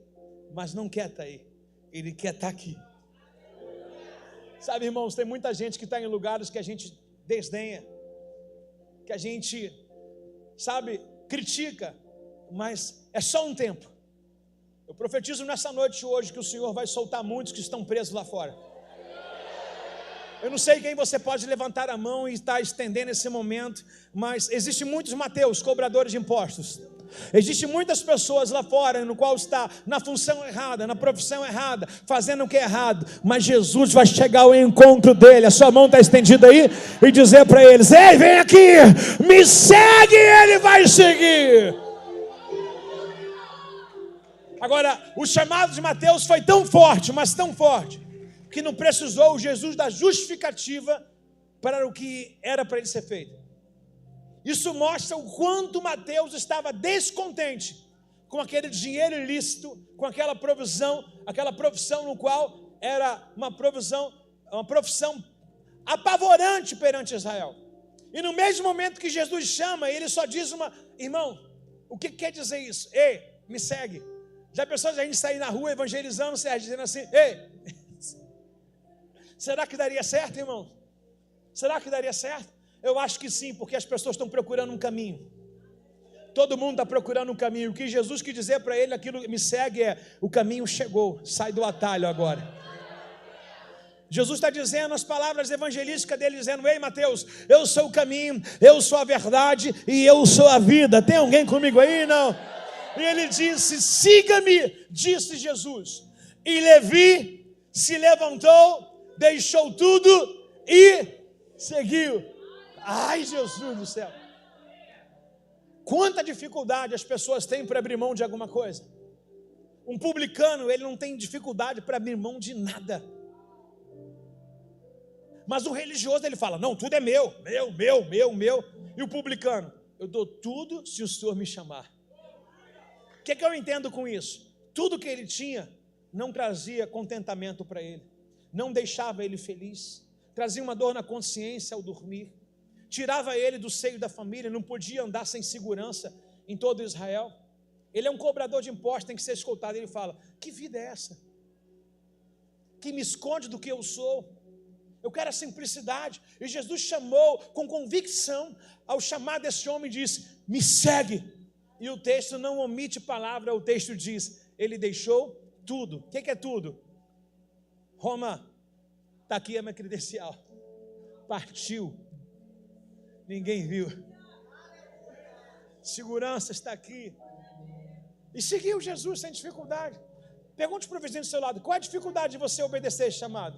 mas não quer estar aí, ele quer estar aqui. Sabe, irmãos, tem muita gente que está em lugares que a gente desdenha, que a gente, sabe, critica, mas é só um tempo. Eu profetizo nessa noite hoje que o Senhor vai soltar muitos que estão presos lá fora. Eu não sei quem você pode levantar a mão e estar estendendo esse momento, mas existem muitos Mateus, cobradores de impostos. Existem muitas pessoas lá fora no qual está na função errada, na profissão errada, fazendo o que é errado, mas Jesus vai chegar ao encontro dele, a sua mão está estendida aí, e dizer para eles: ei, vem aqui, me segue, e ele vai seguir. Agora, o chamado de Mateus foi tão forte, mas tão forte, que não precisou Jesus da justificativa para o que era para ele ser feito. Isso mostra o quanto Mateus estava descontente com aquele dinheiro ilícito, com aquela profissão no qual era uma profissão apavorante perante Israel. E no mesmo momento que Jesus chama, ele só diz irmão, o que quer dizer isso? Ei, me segue. Já pensou a gente sair na rua evangelizando, dizendo assim: ei, será que daria certo, irmão? Será que daria certo? Eu acho que sim, porque as pessoas estão procurando um caminho. Todo mundo está procurando um caminho. O que Jesus quis dizer para ele, aquilo que me segue, o caminho chegou, sai do atalho agora. Jesus está dizendo as palavras evangelísticas dele, dizendo: ei, Mateus, eu sou o caminho, eu sou a verdade e eu sou a vida. Tem alguém comigo aí? Não. E ele disse: siga-me, disse Jesus. E Levi se levantou, deixou tudo e seguiu. Ai, Jesus do céu. Quanta dificuldade as pessoas têm para abrir mão de alguma coisa. Um publicano, ele não tem dificuldade para abrir mão de nada. Mas o religioso, ele fala: não, tudo é meu. E o publicano: eu dou tudo se o Senhor me chamar. O que eu entendo com isso? Tudo que ele tinha não trazia contentamento para ele, não deixava ele feliz, trazia uma dor na consciência ao dormir, tirava ele do seio da família, não podia andar sem segurança em todo Israel. Ele é um cobrador de impostos, tem que ser escoltado. Ele fala: que vida é essa? Que me esconde do que eu sou? Eu quero a simplicidade. E Jesus chamou com convicção. Ao chamar desse homem, disse: me segue. E o texto não omite palavra, o texto diz: ele deixou tudo. O que é tudo? Roma, está aqui a minha credencial. Partiu. Ninguém viu. Segurança está aqui. E seguiu Jesus sem dificuldade. Pergunte para o vizinho do seu lado: qual é a dificuldade de você obedecer esse chamado?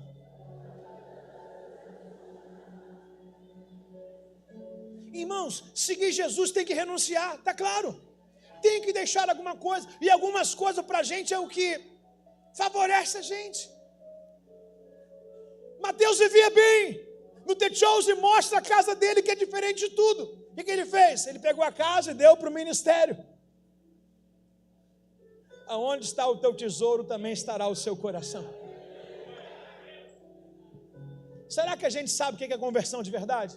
Irmãos, seguir Jesus tem que renunciar, está claro. Tem que deixar alguma coisa. E algumas coisas para a gente é o que favorece a gente. Mateus vivia bem. No The Chosen mostra a casa dele, que é diferente de tudo. O que ele fez? Ele pegou a casa e deu para o ministério. Aonde está o teu tesouro, também estará o seu coração. Será que a gente sabe o que é conversão de verdade?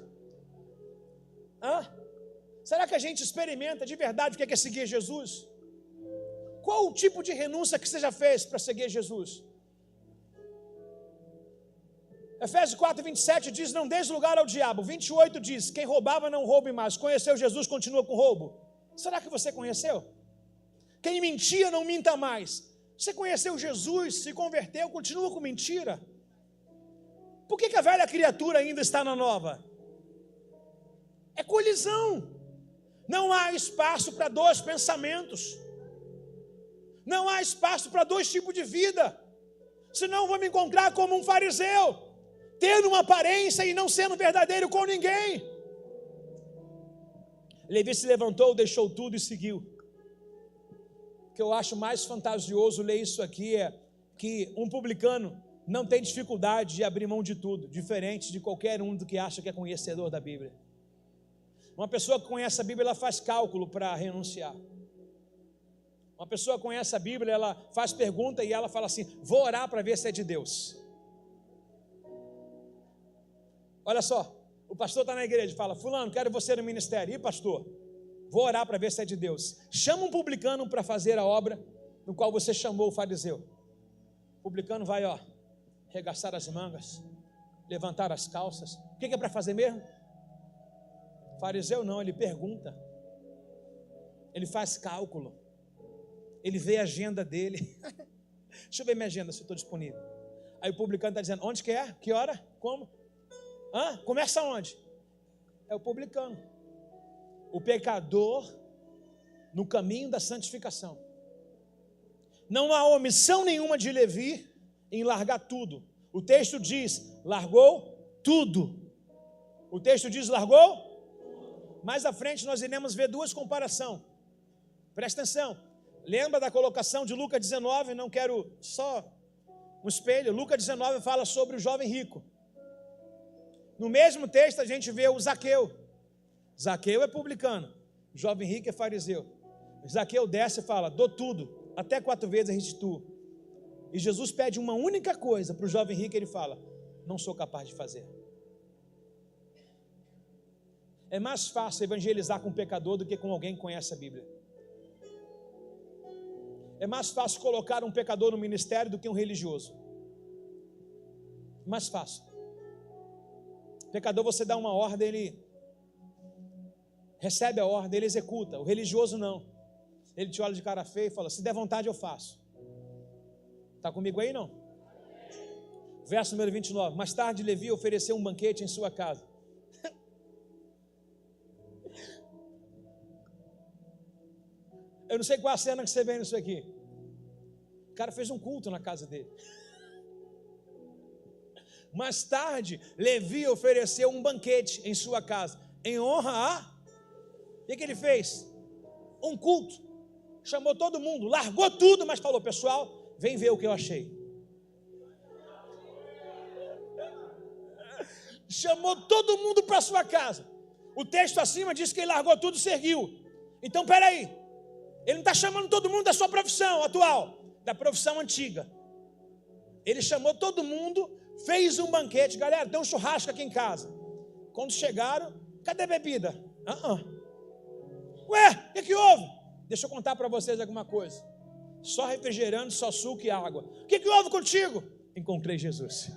Será que a gente experimenta de verdade o que é seguir Jesus? Qual o tipo de renúncia que você já fez para seguir Jesus? Efésios 4:27 diz: não dês lugar ao diabo. 28 diz: quem roubava não roube mais. Conheceu Jesus, continua com roubo. Será que você conheceu? Quem mentia não minta mais. Você conheceu Jesus, se converteu, continua com mentira? Por que a velha criatura ainda está na nova? É colisão. Não há espaço para dois pensamentos. Não há espaço para dois tipos de vida. Senão eu vou me encontrar como um fariseu, tendo uma aparência e não sendo verdadeiro com ninguém. Levi se levantou, deixou tudo e seguiu. O que eu acho mais fantasioso ler isso aqui é que um publicano não tem dificuldade de abrir mão de tudo, diferente de qualquer um do que acha que é conhecedor da Bíblia. Uma pessoa que conhece a Bíblia, ela faz cálculo para renunciar. Uma pessoa que conhece a Bíblia, ela faz pergunta e ela fala assim: vou orar para ver se é de Deus. Olha só, o pastor está na igreja e fala: fulano, quero você no ministério. E pastor, vou orar para ver se é de Deus. Chama um publicano para fazer a obra no qual você chamou o fariseu. O publicano vai, arregaçar as mangas, levantar as calças. O que é para fazer mesmo? Fariseu não, ele pergunta, ele faz cálculo, ele vê a agenda dele. Deixa eu ver minha agenda, se eu estou disponível. Aí o publicano está dizendo: onde que é? Que hora? Como? Começa onde? É o publicano. O pecador no caminho da santificação. Não há omissão nenhuma de Levi em largar tudo. O texto diz, largou tudo. O texto diz, largou? Mais à frente nós iremos ver duas comparações. Presta atenção. Lembra da colocação de Lucas 19? Não quero só um espelho. Lucas 19 fala sobre o jovem rico. No mesmo texto a gente vê o Zaqueu. Zaqueu é publicano. O jovem rico é fariseu. Zaqueu desce e fala, dou tudo, até 4 vezes restituo. E Jesus pede uma única coisa para o jovem rico, ele fala, não sou capaz de fazer. É mais fácil evangelizar com um pecador do que com alguém que conhece a Bíblia. É mais fácil colocar um pecador no ministério do que um religioso. Mais fácil. Pecador, você dá uma ordem, ele recebe a ordem, ele executa. O religioso não. Ele te olha de cara feia e fala, se der vontade eu faço. Está comigo aí não? Verso número 29. Mais tarde Levi ofereceu um banquete em sua casa. Eu não sei qual a cena que você vê nisso aqui. O cara fez um culto na casa dele. Mais tarde, Levi ofereceu um banquete em sua casa, em honra a... O que ele fez? Um culto. Chamou todo mundo, largou tudo, mas falou, pessoal, vem ver o que eu achei. Chamou todo mundo para sua casa. O texto acima diz que ele largou tudo e seguiu. Então, peraí. Ele não está chamando todo mundo da sua profissão atual, da profissão antiga. Ele chamou todo mundo, fez um banquete. Galera, tem um churrasco aqui em casa. Quando chegaram, cadê a bebida? Ué, o que houve? Deixa eu contar para vocês alguma coisa. Só refrigerante, só suco e água. O que houve contigo? Encontrei Jesus.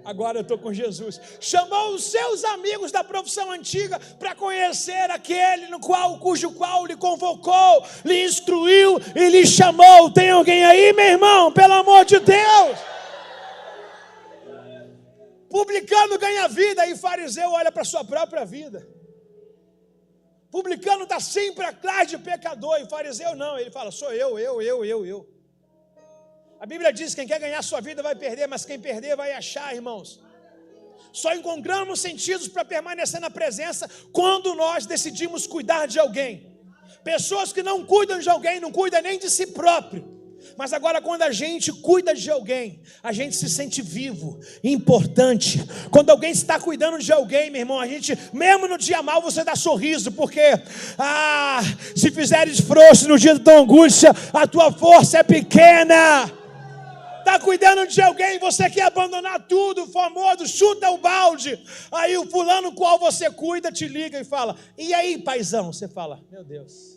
Agora eu estou com Jesus. Chamou os seus amigos da profissão antiga para conhecer aquele cujo qual lhe convocou, lhe instruiu e lhe chamou. Tem alguém aí, meu irmão? Pelo amor de Deus! Publicano ganha vida e fariseu olha para a sua própria vida. Publicano está sempre atrás de pecador e fariseu não. Ele fala, sou eu. A Bíblia diz que quem quer ganhar sua vida vai perder, mas quem perder vai achar, irmãos. Só encontramos sentidos para permanecer na presença quando nós decidimos cuidar de alguém. Pessoas que não cuidam de alguém, não cuidam nem de si próprio. Mas agora quando a gente cuida de alguém, a gente se sente vivo, importante. Quando alguém está cuidando de alguém, meu irmão, a gente, mesmo no dia mal, você dá sorriso, porque se fizeres frouxo no dia da tua angústia, a tua força é pequena. Está cuidando de alguém, você quer abandonar tudo, famoso, chuta o balde. Aí o fulano qual você cuida te liga e fala, e aí paizão? Você fala, meu Deus.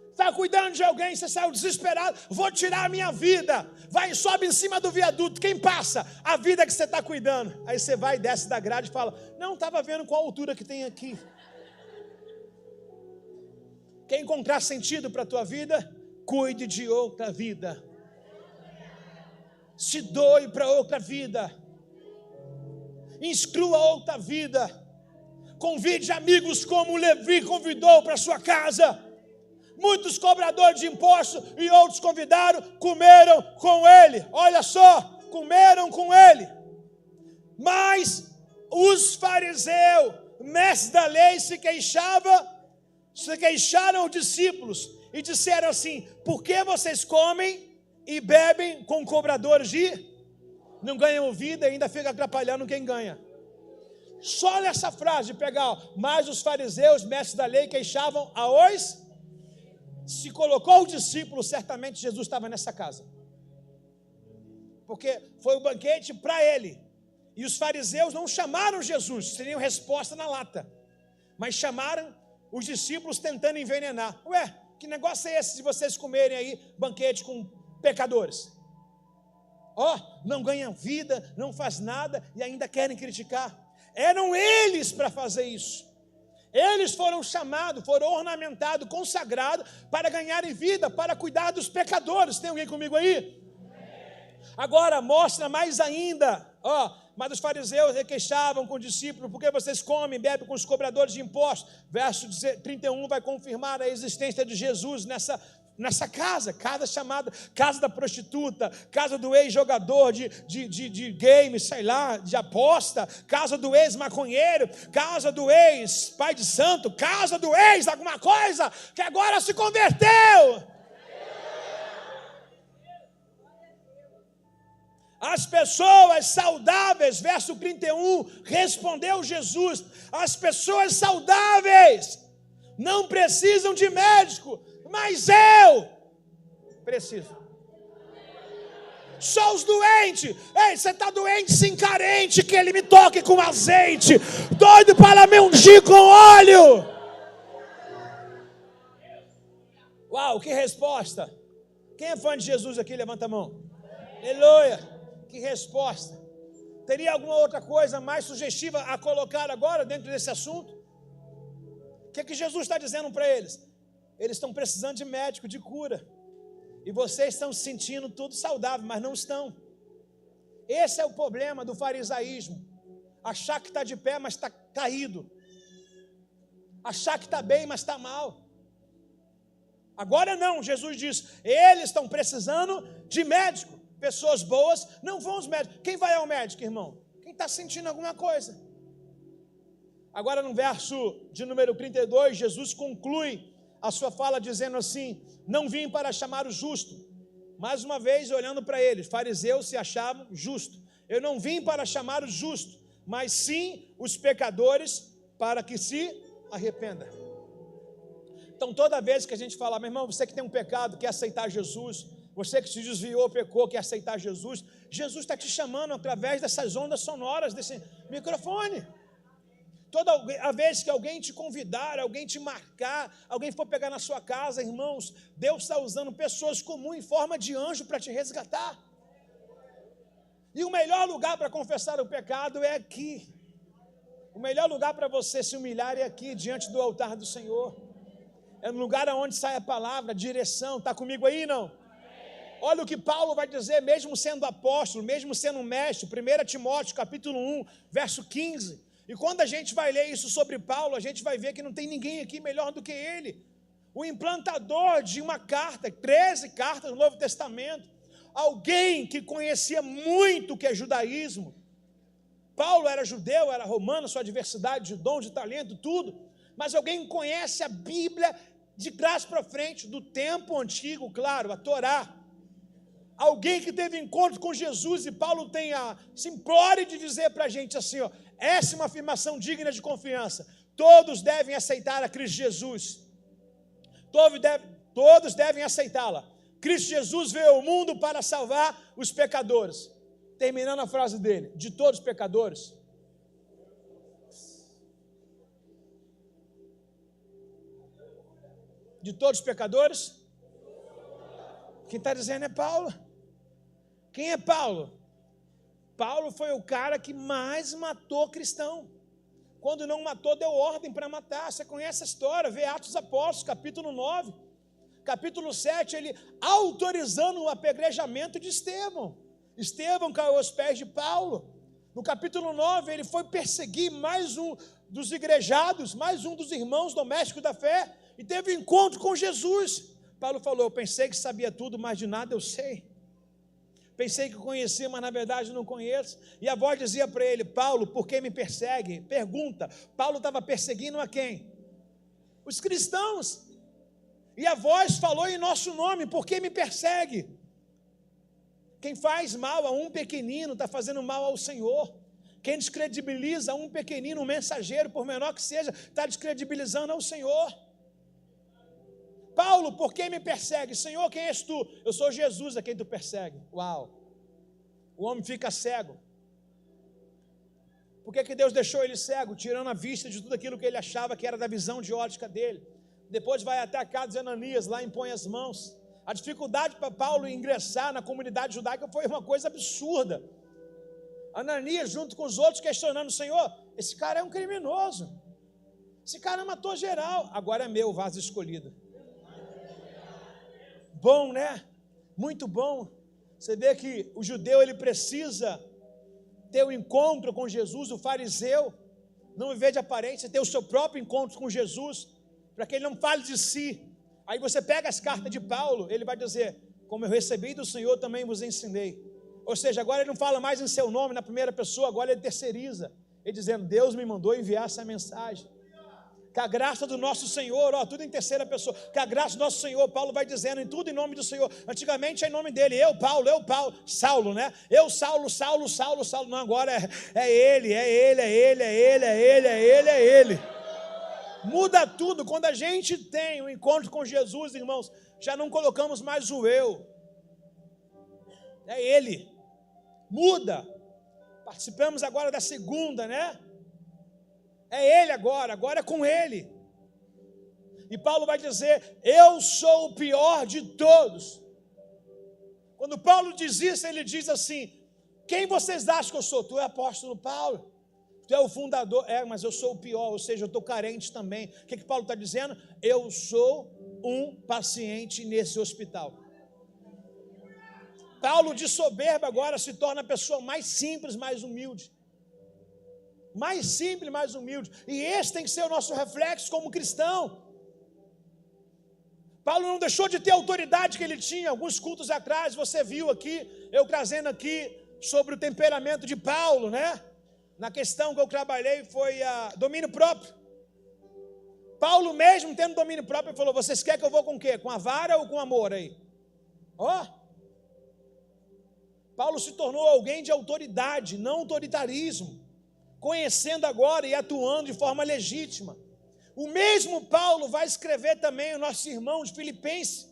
Está cuidando de alguém, você saiu desesperado, vou tirar a minha vida. Vai e sobe em cima do viaduto, quem passa? A vida que você está cuidando. Aí você vai e desce da grade e fala, não, estava vendo qual altura que tem aqui. Quer encontrar sentido para a tua vida? Cuide de outra vida. Se doe para outra vida. Instrua outra vida. Convide amigos como Levi convidou para sua casa. Muitos cobradores de impostos e outros convidaram, comeram com ele. Olha só, comeram com ele. Mas os fariseus, mestres da lei, se queixaram os discípulos e disseram assim, por que vocês comem e bebem com cobradores de... Não ganham vida e ainda fica atrapalhando quem ganha. Só nessa frase de pegar, mas os fariseus, mestres da lei, queixavam aos... Se colocou o discípulo, certamente Jesus estava nessa casa. Porque foi o banquete para ele. E os fariseus não chamaram Jesus, seriam resposta na lata. Mas chamaram os discípulos tentando envenenar. Ué, que negócio é esse de vocês comerem aí banquete com pecadores? Não ganham vida, não faz nada e ainda querem criticar. Eram eles para fazer isso. Eles foram chamados, foram ornamentados, consagrados para ganharem vida, para cuidar dos pecadores. Tem alguém comigo aí? Agora mostra mais ainda Mas os fariseus requeixavam com os discípulos: por que vocês comem e bebem com os cobradores de impostos? Verso 31 vai confirmar a existência de Jesus nessa casa chamada casa da prostituta, casa do ex-jogador de game, sei lá, de aposta, casa do ex-maconheiro, casa do ex-pai de santo, casa do ex alguma coisa, que agora se converteu. As pessoas saudáveis, verso 31, respondeu Jesus: as pessoas saudáveis não precisam de médico, mas eu preciso. Só os doentes. Ei, você está doente, sim, carente, que ele me toque com azeite, doido para me ungir com óleo. Uau, que resposta. Quem é fã de Jesus aqui? Levanta a mão. Aleluia. Que resposta. Teria alguma outra coisa mais sugestiva a colocar agora dentro desse assunto? O que Jesus está dizendo para eles? Eles estão precisando de médico, de cura. E vocês estão se sentindo tudo saudável, mas não estão. Esse é o problema do farisaísmo. Achar que está de pé, mas está caído. Achar que está bem, mas está mal. Agora não, Jesus diz, eles estão precisando de médico. Pessoas boas não vão aos médicos. Quem vai ao médico, irmão? Quem está sentindo alguma coisa. Agora no verso de número 32, Jesus conclui a sua fala dizendo assim: não vim para chamar o justo. Mais uma vez olhando para eles, fariseus se achavam justos. Eu não vim para chamar o justo, mas sim os pecadores para que se arrependam. Então toda vez que a gente fala, meu irmão, você que tem um pecado, quer aceitar Jesus, você que se desviou, pecou, quer aceitar Jesus, Jesus está te chamando através dessas ondas sonoras, desse microfone. Toda a vez que alguém te convidar, alguém te marcar, alguém for pegar na sua casa, irmãos, Deus está usando pessoas comuns em forma de anjo para te resgatar. E o melhor lugar para confessar o pecado é aqui. O melhor lugar para você se humilhar é aqui, diante do altar do Senhor. É no lugar onde sai a palavra, a direção. Está comigo aí, não? Olha o que Paulo vai dizer, mesmo sendo apóstolo, mesmo sendo mestre, 1 Timóteo, capítulo 1, verso 15. E quando a gente vai ler isso sobre Paulo, a gente vai ver que não tem ninguém aqui melhor do que ele. O implantador de uma carta, 13 cartas do Novo Testamento. Alguém que conhecia muito o que é judaísmo. Paulo era judeu, era romano, sua diversidade de dom, de talento, tudo. Mas alguém que conhece a Bíblia de trás para frente, do tempo antigo, claro, a Torá. Alguém que teve encontro com Jesus, e Paulo tem a simplória de dizer para a gente assim, ó, essa é uma afirmação digna de confiança: todos devem aceitar a Cristo Jesus, todos devem aceitá-la. Cristo Jesus veio ao mundo para salvar os pecadores. Terminando a frase dele, de todos os pecadores. De todos os pecadores? Quem está dizendo é Paulo. Quem é Paulo? Paulo foi o cara que mais matou cristão. Quando não matou, deu ordem para matar. Você conhece a história, vê Atos dos Apóstolos, capítulo 9. Capítulo 7, ele autorizando o apedrejamento de Estevão. Estevão caiu aos pés de Paulo. No capítulo 9, ele foi perseguir mais um dos igrejados, mais um dos irmãos domésticos da fé, e teve um encontro com Jesus. Paulo falou, eu pensei que sabia tudo, mas de nada eu sei. Pensei que conhecia, mas na verdade não conheço. E a voz dizia para ele, Paulo, por que me persegue? Pergunta, Paulo estava perseguindo a quem? Os cristãos. E a voz falou em nosso nome, por que me persegue? Quem faz mal a um pequenino está fazendo mal ao Senhor. Quem descredibiliza um pequenino, um mensageiro, por menor que seja, está descredibilizando ao Senhor. Paulo, por que me persegue? Senhor, quem és tu? Eu sou Jesus a quem tu persegue. Uau! O homem fica cego. Por que Deus deixou ele cego? Tirando a vista de tudo aquilo que ele achava que era da visão de ótica dele. Depois vai até a casa de Ananias, lá impõe as mãos. A dificuldade para Paulo ingressar na comunidade judaica foi uma coisa absurda. Ananias, junto com os outros, questionando, Senhor, esse cara é um criminoso. Esse cara matou geral. Agora é meu vaso escolhido. Bom, né? Muito bom. Você vê que o judeu, ele precisa ter o encontro com Jesus, o fariseu, não viver de aparência, ter o seu próprio encontro com Jesus, para que ele não fale de si. Aí você pega as cartas de Paulo, ele vai dizer, como eu recebi do Senhor, também vos ensinei. Ou seja, agora ele não fala mais em seu nome, na primeira pessoa, agora ele terceiriza, ele dizendo, Deus me mandou enviar essa mensagem. Que a graça do nosso Senhor, tudo em terceira pessoa, que a graça do nosso Senhor, Paulo vai dizendo em tudo em nome do Senhor. Antigamente é em nome dele, eu Paulo, Saulo, né? Eu Saulo, não, agora é ele. Muda tudo, quando a gente tem um encontro com Jesus, irmãos, já não colocamos mais o eu, é ele, muda. Participamos agora da segunda, né? É ele agora é com ele. E Paulo vai dizer, eu sou o pior de todos. Quando Paulo diz isso, ele diz assim, quem vocês acham que eu sou? Tu é apóstolo Paulo, tu é o fundador, mas eu sou o pior, ou seja, eu estou carente também. O que Paulo está dizendo? Eu sou um paciente nesse hospital. Paulo de soberba agora se torna a pessoa mais simples, mais humilde. Mais simples, mais humilde. E esse tem que ser o nosso reflexo como cristão. Paulo não deixou de ter a autoridade que ele tinha. Alguns cultos atrás, você viu aqui, eu trazendo aqui sobre o temperamento de Paulo, né? Na questão que eu trabalhei foi domínio próprio. Paulo mesmo tendo domínio próprio, ele falou, vocês querem que eu vou com o quê? Com a vara ou com amor aí? Paulo se tornou alguém de autoridade, não autoritarismo. Conhecendo agora e atuando de forma legítima. O mesmo Paulo vai escrever também o nosso irmão de Filipenses.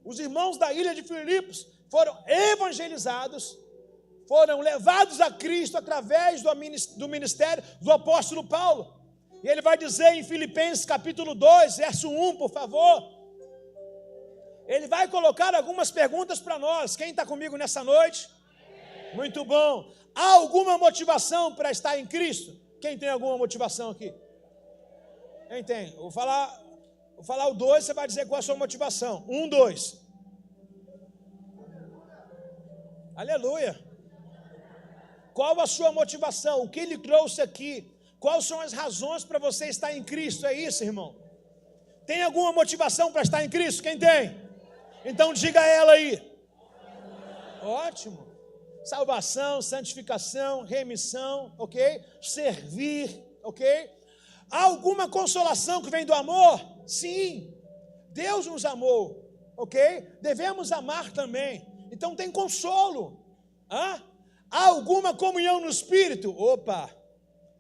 Os irmãos da ilha de Filipos foram evangelizados, foram levados a Cristo através do ministério do apóstolo Paulo. E ele vai dizer em Filipenses capítulo 2, verso 1, por favor. Ele vai colocar algumas perguntas para nós. Quem está comigo nessa noite? Muito bom. Há alguma motivação para estar em Cristo? Quem tem alguma motivação aqui? Quem tem? Vou falar o 2, você vai dizer qual é a sua motivação. 1, 2. Aleluia. Qual a sua motivação? O que ele trouxe aqui? Quais são as razões para você estar em Cristo? É isso, irmão? Tem alguma motivação para estar em Cristo? Quem tem? Então diga ela aí. Ótimo. Salvação, santificação, remissão, ok? Servir, ok? Há alguma consolação que vem do amor? Sim, Deus nos amou, ok? Devemos amar também, então tem consolo. Há alguma comunhão no Espírito?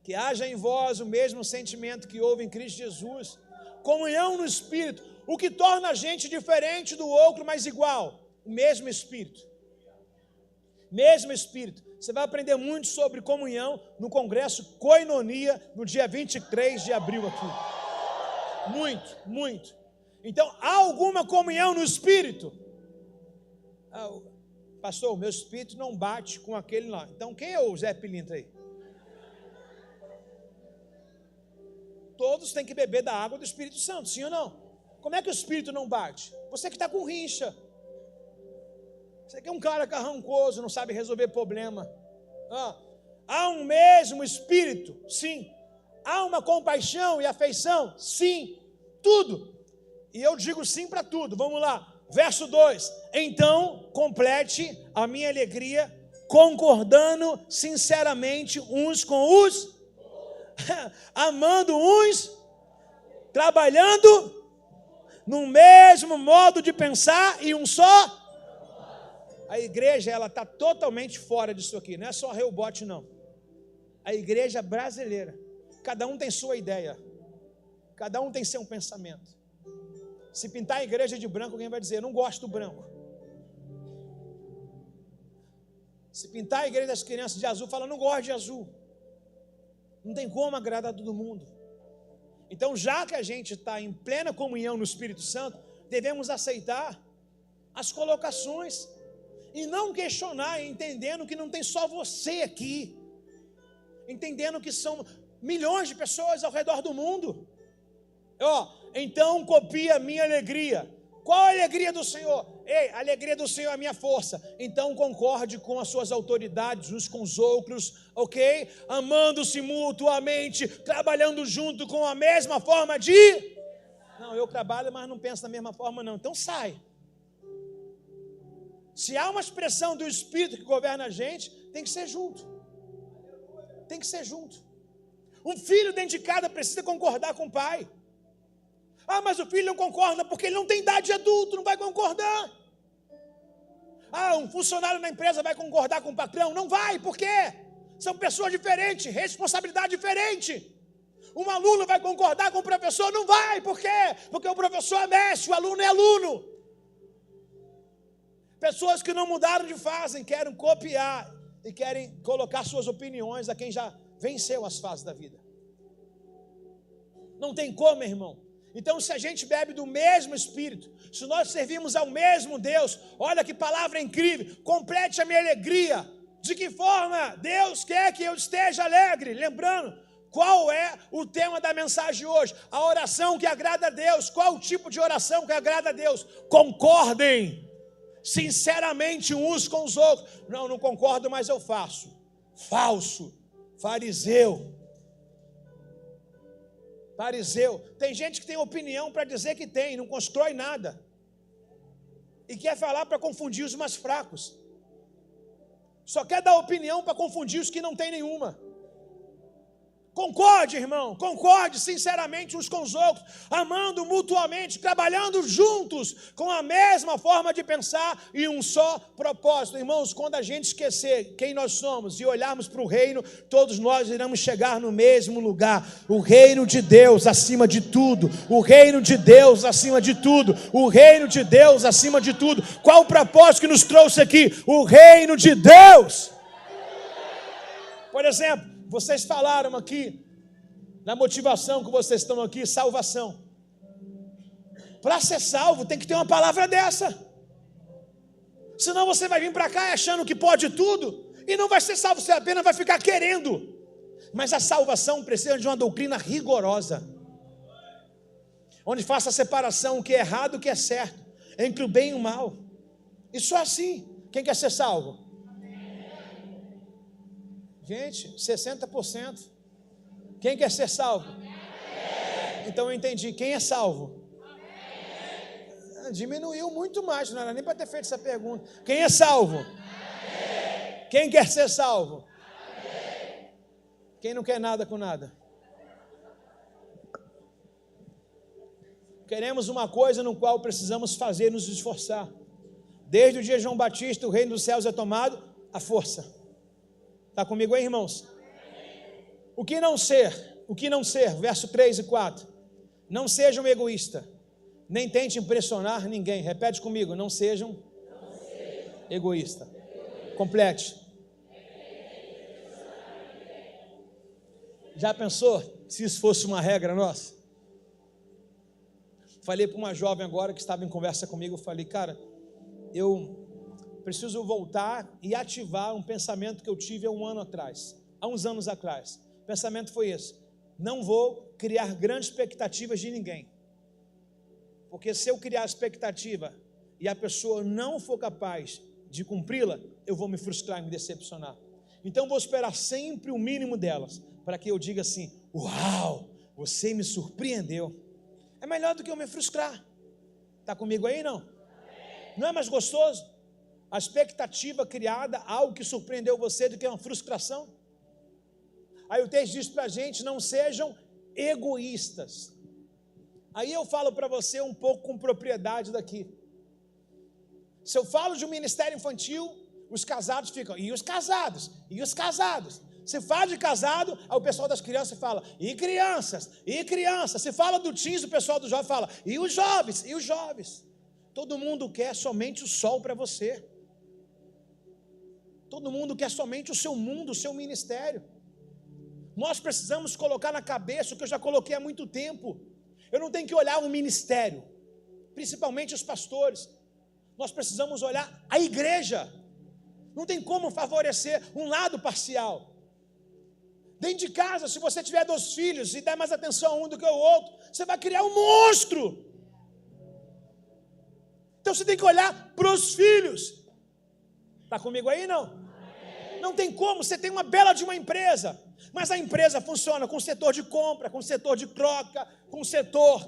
Que haja em vós o mesmo sentimento que houve em Cristo Jesus. Comunhão no Espírito, o que torna a gente diferente do outro, mas igual, o mesmo Espírito. Mesmo Espírito. Você vai aprender muito sobre comunhão no congresso Koinonia, no dia 23 de abril aqui. Muito, muito. Então, há alguma comunhão no Espírito? Pastor, o meu espírito não bate com aquele lá. Então, quem é o Zé Pilintra aí? Todos têm que beber da água do Espírito Santo, sim ou não? Como é que o Espírito não bate? Você que está com rincha. Você que é um cara carrancoso, não sabe resolver problema. Há um mesmo Espírito? Sim. Há uma compaixão e afeição? Sim. Tudo. E eu digo sim para tudo. Vamos lá. Verso 2. Então, complete a minha alegria, concordando sinceramente uns com os, amando uns, trabalhando no mesmo modo de pensar e um só. A igreja, ela está totalmente fora disso aqui, não é só rebote não. A igreja brasileira, cada um tem sua ideia, cada um tem seu pensamento. Se pintar a igreja de branco, alguém vai dizer, não gosto do branco. Se pintar a igreja das crianças de azul, fala, não gosto de azul. Não tem como agradar todo mundo. Então, já que a gente está em plena comunhão no Espírito Santo, devemos aceitar as colocações e não questionar, entendendo que não tem só você aqui, entendendo que são milhões de pessoas ao redor do mundo. Então copia a minha alegria, Qual a alegria do Senhor? Ei, a alegria do Senhor é a minha força. Então concorde com as suas autoridades uns com os outros, ok? Amando-se mutuamente, trabalhando junto com a mesma forma de... Não, eu trabalho, mas não penso da mesma forma não. Então sai. Se há uma expressão do Espírito que governa a gente, tem que ser junto. Tem que ser junto. Um filho dentro de casa precisa concordar com o pai. Ah, mas o filho não concorda porque ele não tem idade de adulto, não vai concordar. Ah, um funcionário na empresa vai concordar com o patrão? Não vai, por quê? São pessoas diferentes, responsabilidade diferente. Um aluno vai concordar com o professor? Não vai, por quê? Porque o professor é mestre, o aluno é aluno. Pessoas que não mudaram de fase, querem copiar e querem colocar suas opiniões a quem já venceu as fases da vida. Não tem como, irmão. Então, se a gente bebe do mesmo Espírito, se nós servimos ao mesmo Deus, olha que palavra incrível, complete a minha alegria. De que forma Deus quer que eu esteja alegre? Lembrando, qual é o tema da mensagem de hoje? A oração que agrada a Deus. Qual o tipo de oração que agrada a Deus? Concordem sinceramente uns com os outros. Não concordo, mas eu faço. Falso, fariseu. Tem gente que tem opinião para dizer que tem, não constrói nada. E quer falar para confundir os mais fracos. Só quer dar opinião para confundir os que não têm nenhuma. Concorde, irmão, concorde sinceramente uns com os outros, amando mutuamente, trabalhando juntos, com a mesma forma de pensar e um só propósito. Irmãos, quando a gente esquecer quem nós somos e olharmos para o reino, todos nós iremos chegar no mesmo lugar. O reino de Deus acima de tudo, o reino de Deus acima de tudo, o reino de Deus acima de tudo. Qual o propósito que nos trouxe aqui? O reino de Deus. Por exemplo, vocês falaram aqui, na motivação que vocês estão aqui, salvação. Para ser salvo, tem que ter uma palavra dessa. Senão você vai vir para cá achando que pode tudo, e não vai ser salvo, você apenas vai ficar querendo. Mas a salvação precisa de uma doutrina rigorosa, onde faça a separação, o que é errado e o que é certo, entre o bem e o mal. E só assim, quem quer ser salvo? Gente, 60%. Quem quer ser salvo? Então eu entendi. Quem é salvo? Diminuiu muito mais. Não era nem para ter feito essa pergunta. Quem é salvo? Quem quer ser salvo? Quem não quer nada com nada? Queremos uma coisa no qual precisamos fazer, nos esforçar. Desde o dia de João Batista, o reino dos céus é tomado, a força. Está comigo aí, irmãos? O que não ser, verso 3 e 4. Não sejam egoístas, nem tente impressionar ninguém. Repete comigo, não sejam egoístas. Complete. Já pensou se isso fosse uma regra nossa? Falei para uma jovem agora que estava em conversa comigo, eu falei, cara, eu preciso voltar e ativar um pensamento que eu tive há uns anos atrás. O pensamento foi esse: não vou criar grandes expectativas de ninguém, porque se eu criar expectativa e a pessoa não for capaz de cumpri-la, eu vou me frustrar e me decepcionar. Então vou esperar sempre o mínimo delas, para que eu diga assim: uau, você me surpreendeu. É melhor do que eu me frustrar. Está comigo aí, não? Não é mais gostoso? A expectativa criada, algo que surpreendeu você, do que uma frustração. Aí o texto diz para a gente: não sejam egoístas. Aí eu falo para você um pouco com propriedade daqui. Se eu falo de um ministério infantil, os casados ficam, e os casados? E os casados? Se fala de casado, aí o pessoal das crianças fala, e crianças? E crianças? Se fala do teens, o pessoal do jovem fala, e os jovens? E os jovens? Todo mundo quer somente o sol para você. Todo mundo quer somente o seu mundo, o seu ministério. Nós precisamos colocar na cabeça o que eu já coloquei há muito tempo. Eu não tenho que olhar o ministério, principalmente os pastores. Nós precisamos olhar a igreja. Não tem como favorecer um lado parcial. Dentro de casa, se você tiver 2 filhos e der mais atenção a um do que ao outro, você vai criar um monstro. Então você tem que olhar para os filhos. Está comigo aí, não? Não tem como, você tem uma bela de uma empresa, mas a empresa funciona com o setor de compra, com o setor de troca, com o setor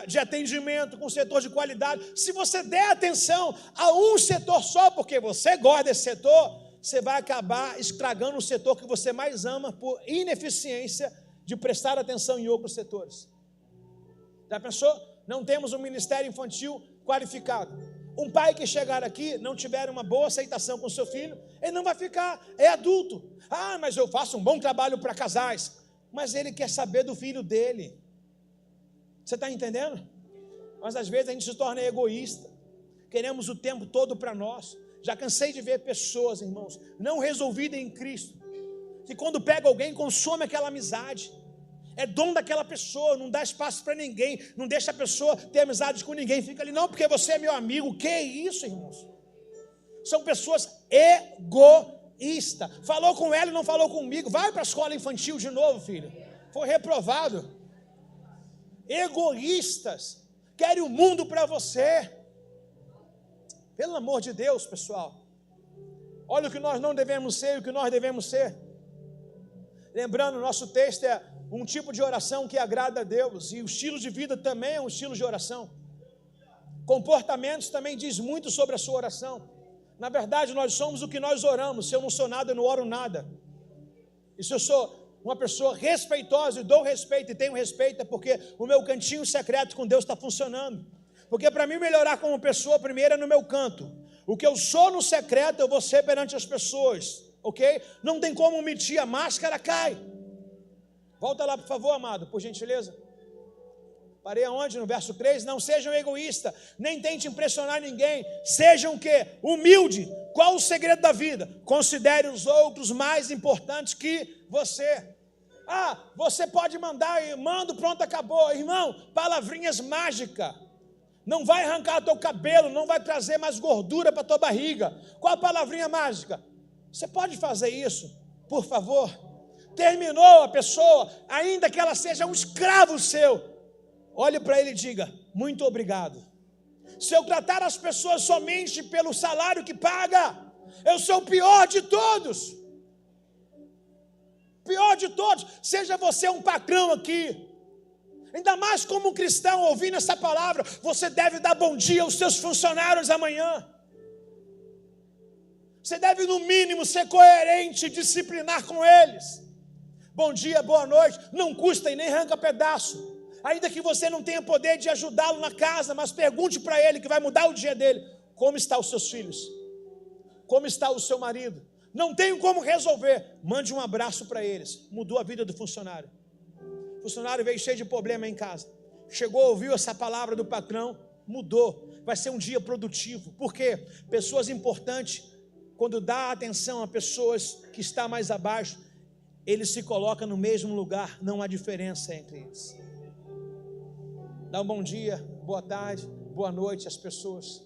de atendimento, com o setor de qualidade. Se você der atenção a um setor só, porque você gosta desse setor, você vai acabar estragando o setor que você mais ama por ineficiência de prestar atenção em outros setores. Já pensou? Não temos um ministério infantil qualificado. Um pai que chegar aqui, não tiver uma boa aceitação com seu filho, ele não vai ficar, é adulto. Ah, mas eu faço um bom trabalho para casais. Mas ele quer saber do filho dele. Você está entendendo? Mas às vezes a gente se torna egoísta. Queremos o tempo todo para nós. Já cansei de ver pessoas, irmãos, não resolvidas em Cristo, que quando pega alguém, consome aquela amizade. É dom daquela pessoa, não dá espaço para ninguém, não deixa a pessoa ter amizade com ninguém, fica ali, não, porque você é meu amigo. Que é isso, irmãos? São pessoas egoístas. Falou com ela e não falou comigo. Vai para a escola infantil de novo, filho. Foi reprovado. Egoístas. Querem o mundo para você. Pelo amor de Deus, pessoal. Olha o que nós não devemos ser e o que nós devemos ser. Lembrando, nosso texto é um tipo de oração que agrada a Deus, e o estilo de vida também é um estilo de oração. Comportamentos também diz muito sobre a sua oração. Na verdade, nós somos o que nós oramos. Se eu não sou nada, eu não oro nada. E se eu sou uma pessoa respeitosa e dou respeito e tenho respeito, é porque o meu cantinho secreto com Deus está funcionando. Porque para mim melhorar como pessoa, primeiro é no meu canto. O que eu sou no secreto, eu vou ser perante as pessoas, ok? Não tem como mentir, a máscara cai. Volta lá, por favor, amado, por gentileza. Parei aonde? No verso 3. Não sejam egoístas, nem tente impressionar ninguém. Sejam o quê? Humilde. Qual o segredo da vida? Considere os outros mais importantes que você. Ah, você pode mandar, mando, pronto, acabou. Irmão, palavrinhas mágicas. Não vai arrancar teu cabelo, não vai trazer mais gordura para tua barriga. Qual a palavrinha mágica? Você pode fazer isso, por favor? Terminou a pessoa, ainda que ela seja um escravo seu, olhe para ele e diga, muito obrigado. Se eu tratar as pessoas somente pelo salário que paga, eu sou o pior de todos. Pior de todos. Seja você um patrão aqui, ainda mais como um cristão, ouvindo essa palavra, você deve dar bom dia aos seus funcionários amanhã. Você deve no mínimo ser coerente e disciplinar com eles. Bom dia, boa noite, não custa e nem arranca pedaço. Ainda que você não tenha poder de ajudá-lo na casa, mas pergunte para ele, que vai mudar o dia dele. Como estão os seus filhos? Como está o seu marido? Não tenho como resolver. Mande um abraço para eles. Mudou a vida do funcionário. O funcionário veio cheio de problema em casa. Chegou, ouviu essa palavra do patrão, mudou. Vai ser um dia produtivo. Por quê? Pessoas importantes, quando dá atenção a pessoas que estão mais abaixo, ele se coloca no mesmo lugar, não há diferença entre eles. Dá um bom dia, boa tarde, boa noite às pessoas.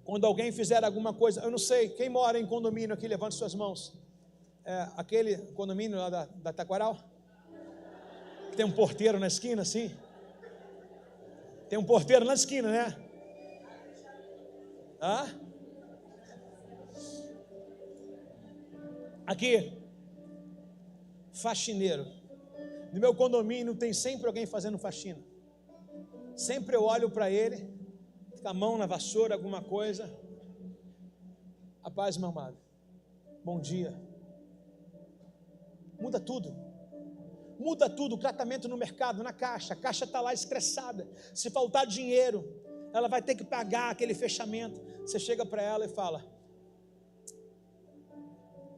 Quando alguém fizer alguma coisa, eu não sei, quem mora em condomínio aqui, levante suas mãos. Aquele condomínio lá da Taquaral? Tem um porteiro na esquina, assim? Tem um porteiro na esquina, né? Hã? Aqui, faxineiro. No meu condomínio tem sempre alguém fazendo faxina. Sempre eu olho para ele, com a mão na vassoura, alguma coisa. A paz, meu amado. Bom dia. Muda tudo. Muda tudo, o tratamento no mercado, na caixa. A caixa está lá estressada. Se faltar dinheiro, ela vai ter que pagar aquele fechamento. Você chega para ela e fala,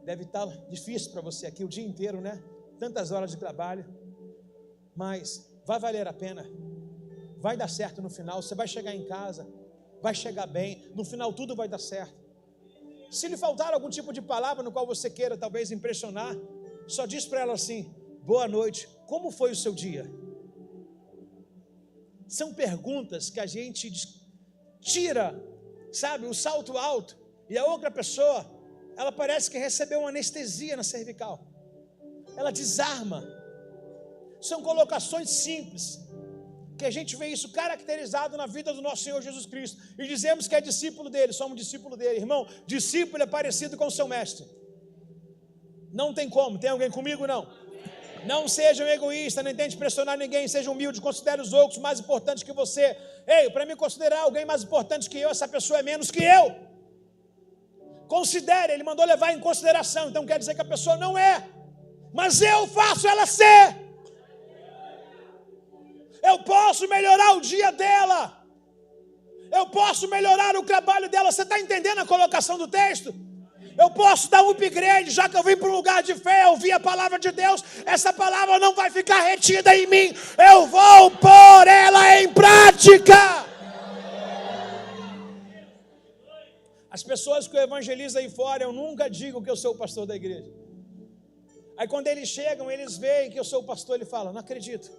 deve estar difícil para você aqui o dia inteiro, né? Tantas horas de trabalho, mas vai valer a pena, vai dar certo no final, você vai chegar em casa, vai chegar bem, no final tudo vai dar certo. Se lhe faltar algum tipo de palavra no qual você queira talvez impressionar, só diz para ela assim, boa noite, como foi o seu dia? São perguntas que a gente tira, sabe, o salto alto, e a outra pessoa, ela parece que recebeu uma anestesia na cervical. Ela desarma. São colocações simples, que a gente vê isso caracterizado na vida do nosso Senhor Jesus Cristo, e dizemos que é discípulo dele, somos discípulo dele. Irmão, discípulo é parecido com o seu mestre. Não tem como. Tem alguém comigo? Não. Não sejam egoístas, nem tente pressionar ninguém, seja humilde, considere os outros mais importantes que você. Ei, para me considerar alguém mais importante que eu, essa pessoa é menos que eu. Considere, ele mandou levar em consideração, então quer dizer que a pessoa não é, mas eu faço ela ser. Eu posso melhorar o dia dela, eu posso melhorar o trabalho dela. Você está entendendo a colocação do texto? Eu posso dar um upgrade, já que eu vim para um lugar de fé, ouvir a palavra de Deus, essa palavra não vai ficar retida em mim, eu vou pôr ela em prática. As pessoas que eu evangelizo aí fora, eu nunca digo que eu sou o pastor da igreja. Aí quando eles chegam, eles veem que eu sou o pastor, ele fala, não acredito.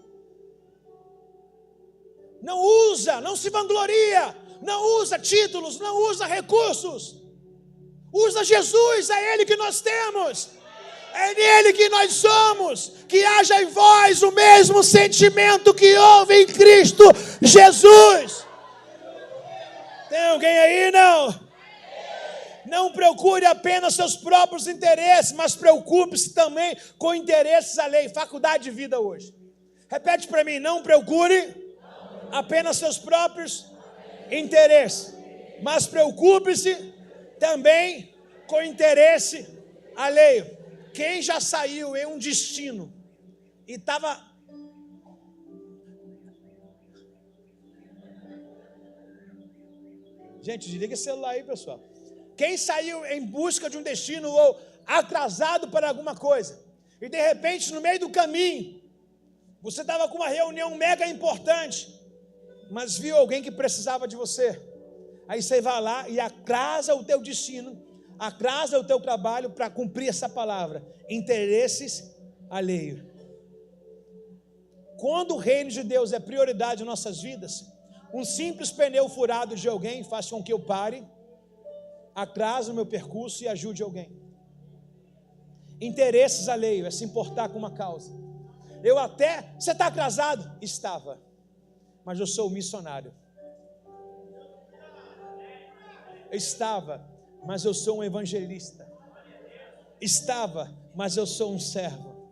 Não usa, não se vangloria, não usa títulos, não usa recursos. Usa Jesus, é Ele que nós temos, é nele que nós somos. Que haja em vós o mesmo sentimento que houve em Cristo Jesus. Tem alguém aí? Não? Não procure apenas seus próprios interesses, mas preocupe-se também com interesses alheios. Faculdade de vida hoje. Repete para mim, não procure apenas seus próprios interesses, mas preocupe-se também com interesse alheio. Quem já saiu em um destino e estava... Gente, desliga esse celular aí, pessoal. Quem saiu em busca de um destino ou atrasado para alguma coisa, e de repente no meio do caminho, você estava com uma reunião mega importante, mas viu alguém que precisava de você, aí você vai lá e atrasa o teu destino, atrasa o teu trabalho para cumprir essa palavra, interesses alheios. Quando o reino de Deus é prioridade em nossas vidas, um simples pneu furado de alguém faz com que eu pare, atrase o meu percurso e ajude alguém. Interesses alheios é se importar com uma causa. Você está atrasado? Estava, mas eu sou missionário. Estava, mas eu sou um evangelista. Estava, mas eu sou um servo.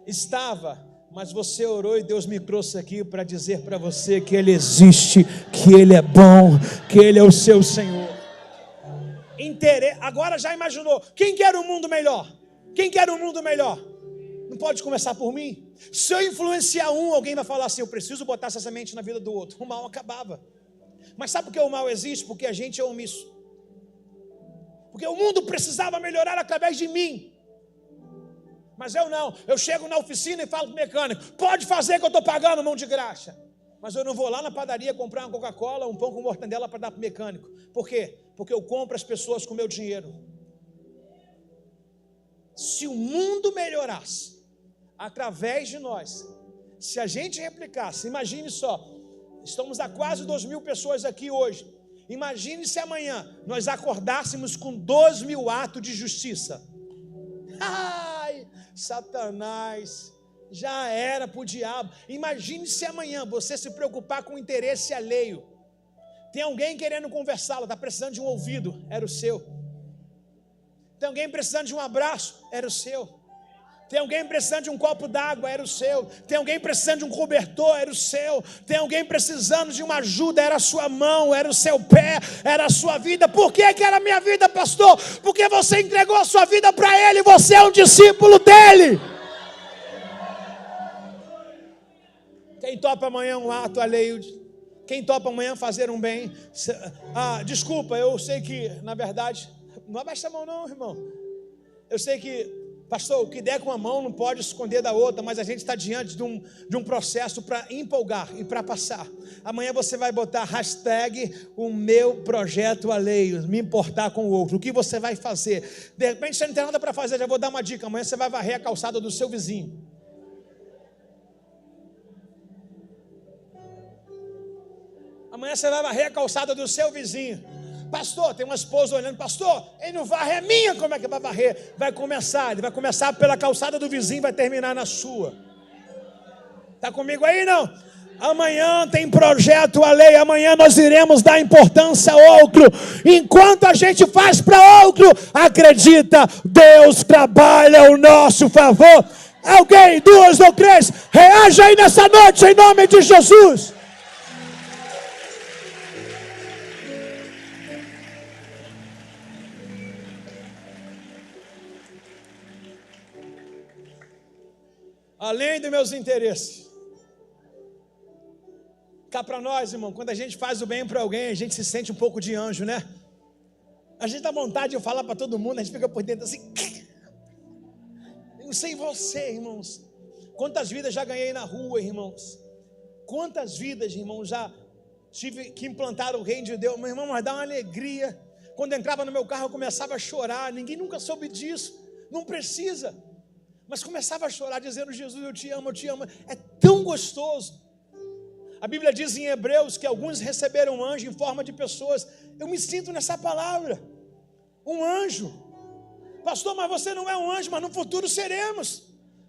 Estava, mas você orou e Deus me trouxe aqui para dizer para você que Ele existe, que Ele é bom, que Ele é o seu Senhor. Agora já imaginou, quem quer um mundo melhor? Quem quer um mundo melhor? Não pode começar por mim? Se eu influenciar alguém vai falar assim, eu preciso botar essa semente na vida do outro. O mal acabava. Mas sabe por que o mal existe? Porque a gente é omisso. Porque o mundo precisava melhorar através de mim. Mas eu não, eu chego na oficina e falo para o mecânico, pode fazer que eu estou pagando mão de graxa. Mas eu não vou lá na padaria comprar uma Coca-Cola, um pão com mortandela para dar para o mecânico. Por quê? Porque eu compro as pessoas com meu dinheiro. Se o mundo melhorasse através de nós, se a gente replicasse, imagine só, estamos a quase 2.000 pessoas aqui hoje. Imagine se amanhã nós acordássemos com 2.000 atos de justiça. Ai, Satanás, já era para o diabo. Imagine se amanhã você se preocupar com o interesse alheio. Tem alguém querendo conversá-lo, está precisando de um ouvido, era o seu. Tem alguém precisando de um abraço, era o seu. Tem alguém precisando de um copo d'água, era o seu. Tem alguém precisando de um cobertor, era o seu. Tem alguém precisando de uma ajuda, era a sua mão, era o seu pé, era a sua vida. Por que era a minha vida, pastor? Porque você entregou a sua vida para Ele, você é um discípulo dEle. Quem topa amanhã um ato alheio? Quem topa amanhã fazer um bem? Desculpa, eu sei que, na verdade, não abaixa a mão não, irmão. Eu sei que, pastor, o que der com uma mão não pode esconder da outra, mas a gente está diante de um processo para empolgar e para passar. Amanhã você vai botar hashtag o meu projeto alheio, me importar com o outro. O que você vai fazer? De repente você não tem nada para fazer, já vou dar uma dica. Amanhã você vai varrer a calçada do seu vizinho. Amanhã você vai varrer a calçada do seu vizinho. Pastor, tem uma esposa olhando, pastor, ele não varre a minha, como é que vai varrer? Ele vai começar pela calçada do vizinho, vai terminar na sua. Está comigo aí não? Amanhã tem projeto a lei, amanhã nós iremos dar importância a outro. Enquanto a gente faz para outro, acredita, Deus trabalha ao nosso favor. Alguém, 2 ou 3, reaja aí nessa noite em nome de Jesus. Além dos meus interesses. Cá para nós, irmão, quando a gente faz o bem para alguém, a gente se sente um pouco de anjo, né? A gente dá vontade de falar para todo mundo, a gente fica por dentro assim. Eu não sei você, irmãos. Quantas vidas já ganhei na rua, irmãos? Quantas vidas, irmãos, já tive que implantar o reino de Deus? Meu irmão, mas dá uma alegria. Quando eu entrava no meu carro, eu começava a chorar. Ninguém nunca soube disso. Não precisa. Mas começava a chorar, dizendo, Jesus, eu te amo, eu te amo. É tão gostoso. A Bíblia diz em Hebreus que alguns receberam um anjo em forma de pessoas. Eu me sinto nessa palavra. Um anjo. Pastor, mas você não é um anjo, mas no futuro seremos.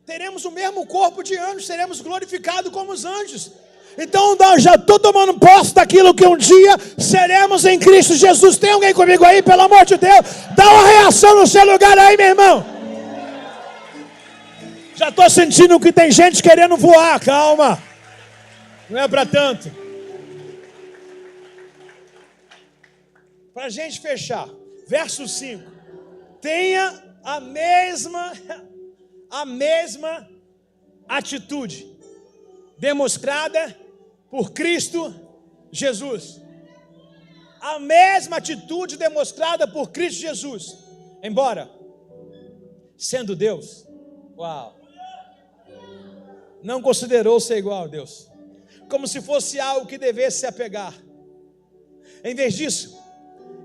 Teremos o mesmo corpo de anjos, seremos glorificados como os anjos. Então já estou tomando posse daquilo que um dia seremos em Cristo Jesus. Tem alguém comigo aí, pelo amor de Deus? Dá uma reação no seu lugar aí, meu irmão. Já estou sentindo que tem gente querendo voar, calma. Não é para tanto. Para a gente fechar, verso 5. Tenha a mesma atitude demonstrada por Cristo Jesus. A mesma atitude demonstrada por Cristo Jesus. Embora sendo Deus, não considerou ser igual a Deus, como se fosse algo que devesse se apegar. Em vez disso,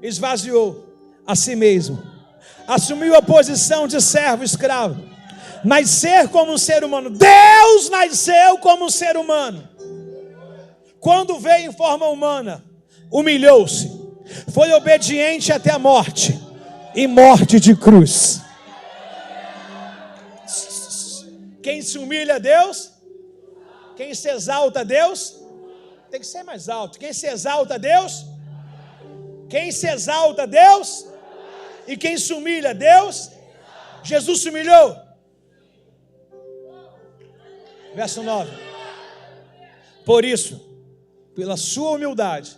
esvaziou a si mesmo, assumiu a posição de servo escravo, nascer como um ser humano. Deus nasceu como um ser humano. Quando veio em forma humana, humilhou-se, foi obediente até a morte, e morte de cruz. Quem se humilha a Deus, quem se exalta a Deus, tem que ser mais alto. Quem se exalta a Deus, quem se exalta a Deus, e quem se humilha a Deus, Jesus se humilhou. Verso 9. Por isso, pela sua humildade,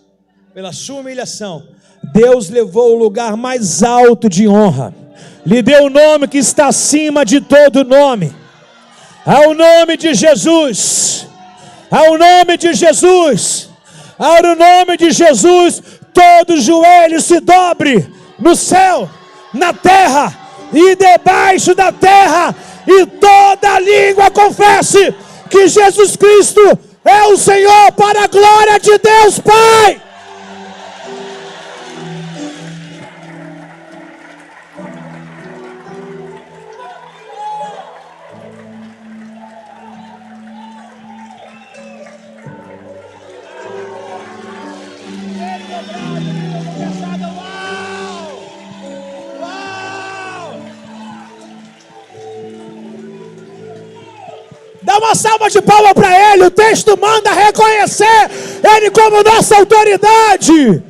pela sua humilhação, Deus levou o lugar mais alto de honra, lhe deu o nome que está acima de todo nome. Ao nome de Jesus, ao nome de Jesus, ao nome de Jesus, todo joelho se dobre, no céu, na terra e debaixo da terra, e toda língua confesse que Jesus Cristo é o Senhor, para a glória de Deus Pai. Dá uma salva de palmas para Ele. O texto manda reconhecer Ele como nossa autoridade.